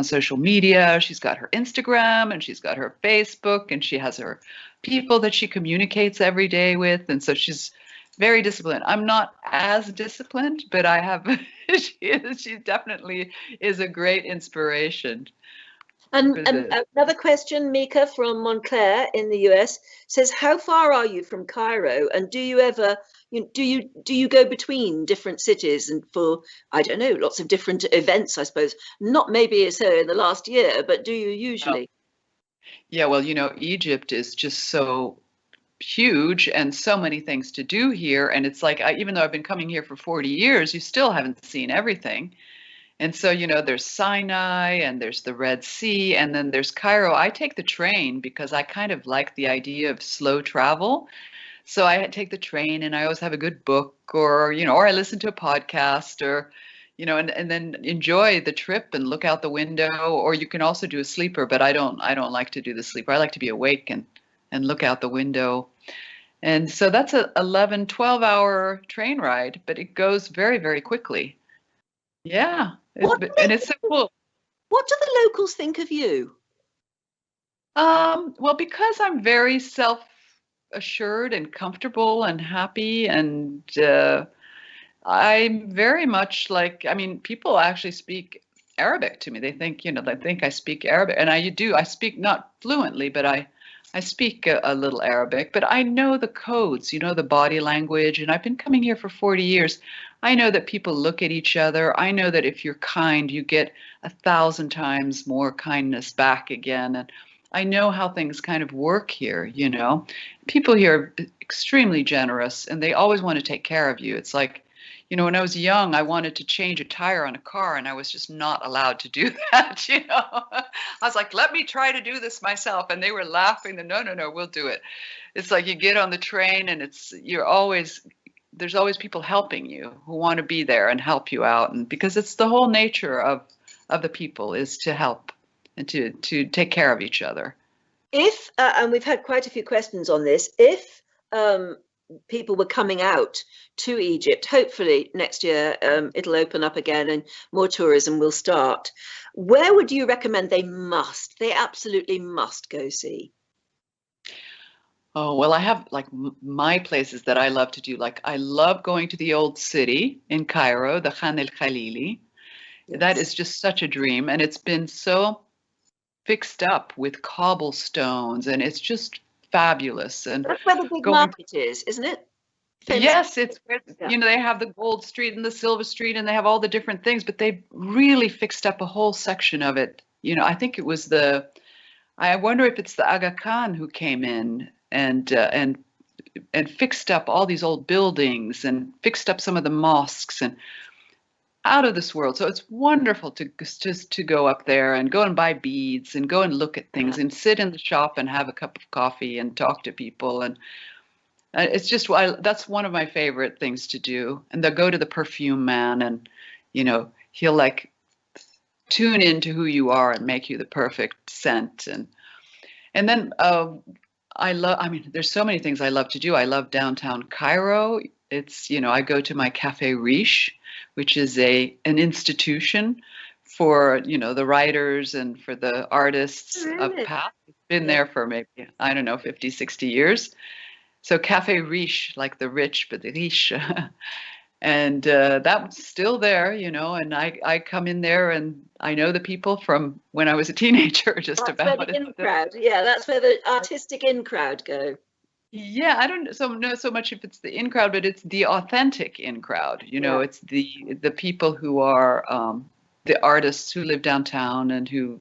social media. She's got her Instagram and she's got her Facebook, and she has her people that she communicates every day with. And so she's very disciplined. I'm not as disciplined, but I have, she definitely is a great inspiration. And another question, Mika from Montclair in the US says, how far are you from Cairo? And do you ever, do you go between different cities and for, I don't know, lots of different events, I suppose? Not maybe so in the last year, but do you usually? Yeah, well, you know, Egypt is just so huge and so many things to do here. And it's like, even though I've been coming here for 40 years, you still haven't seen everything. And so, there's Sinai and there's the Red Sea and then there's Cairo. I take the train because I kind of like the idea of slow travel. So I take the train and I always have a good book or I listen to a podcast or, and then enjoy the trip and look out the window. Or you can also do a sleeper, but I don't like to do the sleeper. I like to be awake and look out the window. And so that's a 11, 12-hour train ride, but it goes very, very quickly. Yeah. It's so cool. What do the locals think of you? Well, because I'm very self-assured and comfortable and happy, and I'm very much like, people actually speak Arabic to me. They think, I speak Arabic, and I do. I speak not fluently, but I speak a little Arabic, but I know the codes, the body language, and I've been coming here for 40 years. I know that people look at each other. I know that if you're kind, you get 1,000 times more kindness back again. And I know how things kind of work here, People here are extremely generous, and they always want to take care of you. It's like, when I was young, I wanted to change a tire on a car, and I was just not allowed to do that, I was like, let me try to do this myself. And they were laughing. No, we'll do it. It's like you get on the train, and there's always people helping you who want to be there and help you out. And because it's the whole nature of the people is to help and to take care of each other. If, and we've had quite a few questions on this, if people were coming out to Egypt, hopefully next year it'll open up again and more tourism will start, where would you recommend they absolutely must go see? Oh, well, I have like my places that I love to do. Like I love going to the old city in Cairo, the Khan el-Khalili. Yes. That is just such a dream. And it's been so fixed up with cobblestones, and it's just fabulous. And that's where the big market is, isn't it? Famous. Yes, it's where, they have the gold street and the silver street, and they have all the different things, but they really fixed up a whole section of it. I think it was I wonder if it's the Aga Khan who came in and fixed up all these old buildings and fixed up some of the mosques, and out of this world. So it's wonderful to go up there and go and buy beads and go and look at things and sit in the shop and have a cup of coffee and talk to people. And it's just, that's one of my favorite things to do. And they'll go to the perfume man, and, he'll like tune into who you are and make you the perfect scent. And then there's so many things I love to do. I love downtown Cairo. It's, I go to my Cafe Riche, which is an institution for, the writers and for the artists of past. It's been there for maybe, 50, 60 years. So Cafe Riche, like the rich, but the riche. And that's still there, and I come in there and I know the people from when I was a teenager, just that's about. Where the in crowd. Yeah, that's where the artistic in crowd go. Yeah, I don't know so much if it's the in crowd, but it's the authentic in crowd. It's the people who are the artists who live downtown and who,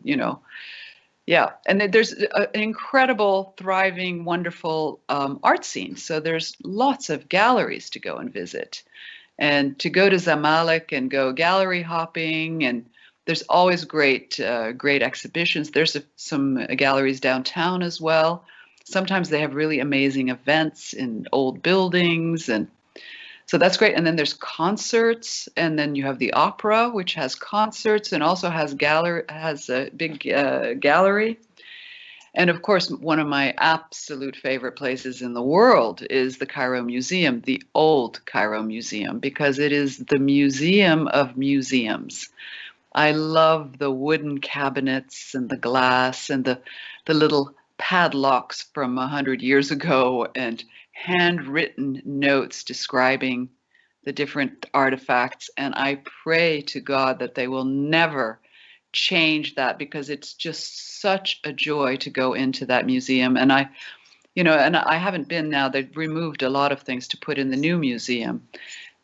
yeah. And there's an incredible, thriving, wonderful art scene. So there's lots of galleries to go and visit, and to go to Zamalek and go gallery hopping. And there's always great exhibitions. There's some galleries downtown as well. Sometimes they have really amazing events in old buildings, and so that's great. And then there's concerts, and then you have the opera, which has concerts and also has a big gallery. And of course, one of my absolute favorite places in the world is the Cairo Museum, the old Cairo Museum, because it is the museum of museums. I love the wooden cabinets and the glass and the little padlocks from 100 years ago, and handwritten notes describing the different artifacts. And I pray to God that they will never change that, because it's just such a joy to go into that museum. And I haven't been now. They've removed a lot of things to put in the new museum.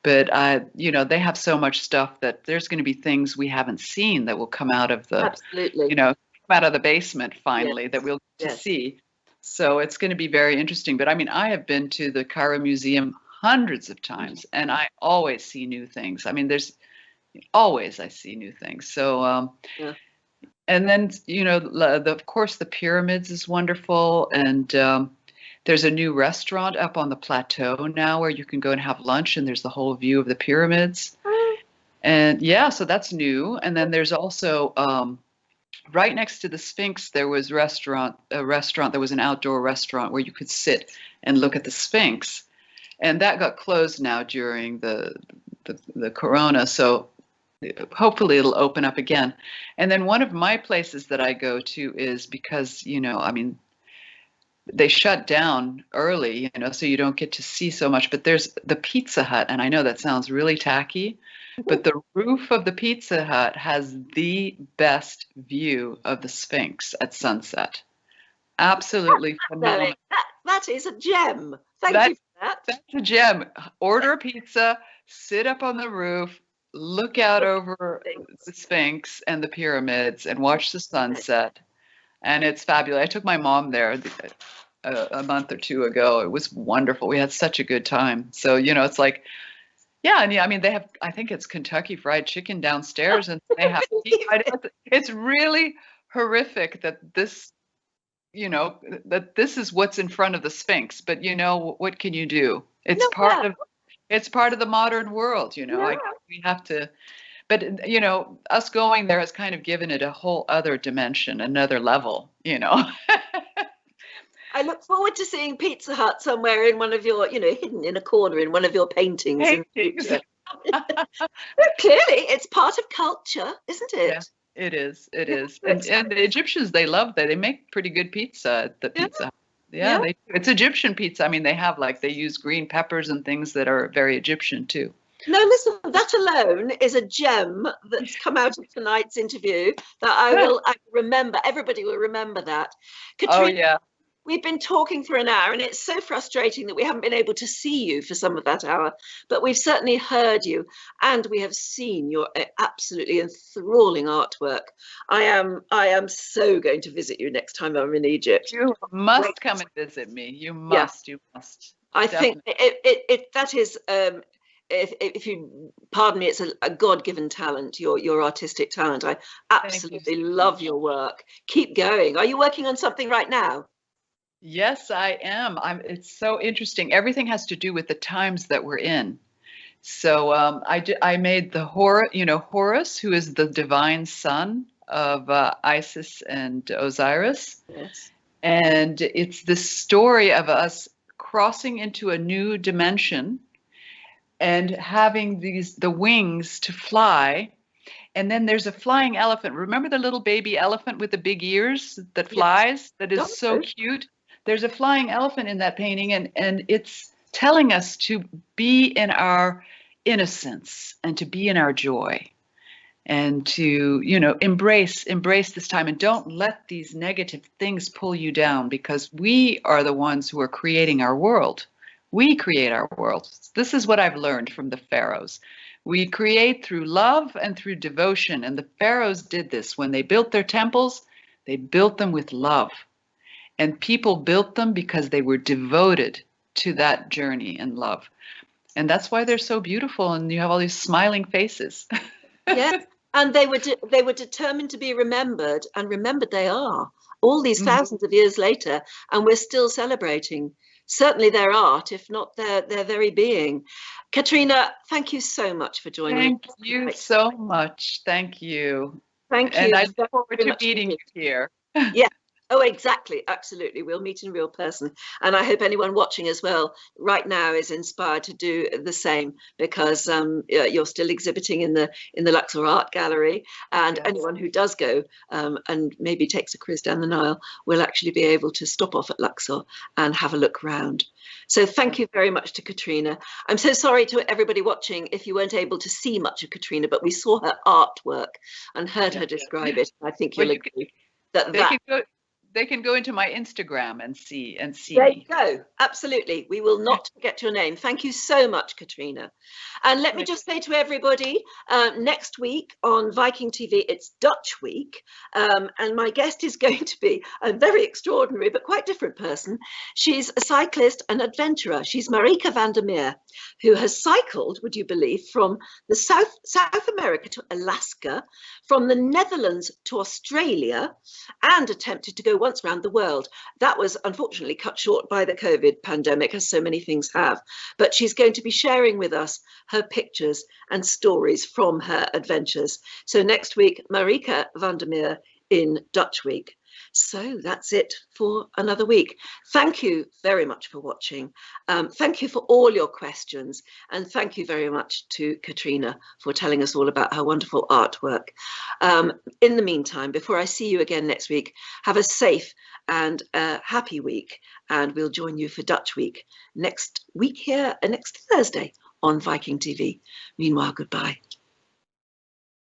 But they have so much stuff that there's going to be things we haven't seen that will come out of the, absolutely, come out of the basement finally, that we'll get to see. So it's going to be very interesting. But I mean, I have been to the Cairo Museum hundreds of times, and I always see new things. I mean, I see new things. So, Yeah. and then, of course, the pyramids is wonderful. And there's a new restaurant up on the plateau now where you can go and have lunch, and there's the whole view of the pyramids. And yeah, so that's new. And then there's also right next to the Sphinx, there was a restaurant. There was an outdoor restaurant where you could sit and look at the Sphinx, and that got closed now during the corona. So hopefully it'll open up again. And then one of my places that I go to is because, I mean, they shut down early, so you don't get to see so much. But there's the Pizza Hut, and I know that sounds really tacky, but the roof of the Pizza Hut has the best view of the Sphinx at sunset. Absolutely phenomenal. That is a gem. Thank you for that. That's a gem. Order a pizza, sit up on the roof, look out over the Sphinx and the pyramids, and watch the sunset. And it's fabulous. I took my mom there a month or two ago. It was wonderful. We had such a good time. So, it's like, yeah, and I mean, they have, I think it's Kentucky Fried Chicken downstairs, and they have, it's really horrific that this, that this is what's in front of the Sphinx. But, what can you do? It's part of the modern world, we have to, but, us going there has kind of given it a whole other dimension, another level, I look forward to seeing Pizza Hut somewhere in one of your, hidden in a corner in one of your paintings. Clearly, it's part of culture, isn't it? Yeah, it is. It is. And the Egyptians, they love that. They make pretty good pizza at the Pizza Hut. Yeah, they do. It's Egyptian pizza. I mean, they use green peppers and things that are very Egyptian too. No, listen, that alone is a gem that's come out of tonight's interview that I will remember. Everybody will remember that. Katrina, yeah. We've been talking for an hour, and it's so frustrating that we haven't been able to see you for some of that hour, but we've certainly heard you, and we have seen your absolutely enthralling artwork. I am so going to visit you next time I'm in Egypt. You must come and visit me. You must. You must. I think that is. If you pardon me, it's a God-given talent, your artistic talent. I absolutely love your work. Keep going. Are you working on something right now? Yes, I am. It's so interesting. Everything has to do with the times that we're in. So I made the Horus, who is the divine son of Isis and Osiris. Yes. And it's the story of us crossing into a new dimension and having the wings to fly. And then there's a flying elephant. Remember the little baby elephant with the big ears that flies? That is so cute. There's a flying elephant in that painting, and it's telling us to be in our innocence and to be in our joy and to, embrace this time, and don't let these negative things pull you down, because we are the ones who are creating our world. We create our world. This is what I've learned from the pharaohs. We create through love and through devotion, and the pharaohs did this. When they built their temples, they built them with love. And people built them because they were devoted to that journey in love. And that's why they're so beautiful, and you have all these smiling faces. Yes, and they were determined to be remembered, and remembered they are, all these thousands of years later, and we're still celebrating certainly their art, if not their very being. Katrina, thank you so much for joining us. Thank you so much. Thank you. Thank you. And I look forward to meeting you here. Yeah. Oh, exactly. Absolutely. We'll meet in real person. And I hope anyone watching as well right now is inspired to do the same, because you're still exhibiting in the Luxor Art Gallery. And anyone who does go and maybe takes a cruise down the Nile will actually be able to stop off at Luxor and have a look around. So thank you very much to Katrina. I'm so sorry to everybody watching if you weren't able to see much of Katrina, but we saw her artwork and heard her describe it. I think you'll agree that they can go into my Instagram and see There me. you go. Absolutely. We will not forget your name. Thank you so much, Katrina. And let me just say to everybody, next week on Viking TV, it's Dutch week. And my guest is going to be a very extraordinary but quite different person. She's a cyclist and adventurer. She's Marika van der Meer, who has cycled, would you believe, from the South America to Alaska, from the Netherlands to Australia, and attempted to go once around the world. That was unfortunately cut short by the COVID pandemic, as so many things have. But she's going to be sharing with us her pictures and stories from her adventures. So next week, Marika van der Meer in Dutch Week. So that's it for another week. Thank you very much for watching. Thank you for all your questions. And thank you very much to Katrina for telling us all about her wonderful artwork. In the meantime, before I see you again next week, have a safe and happy week. And we'll join you for Dutch Week next week here, next Thursday on Viking TV. Meanwhile, goodbye.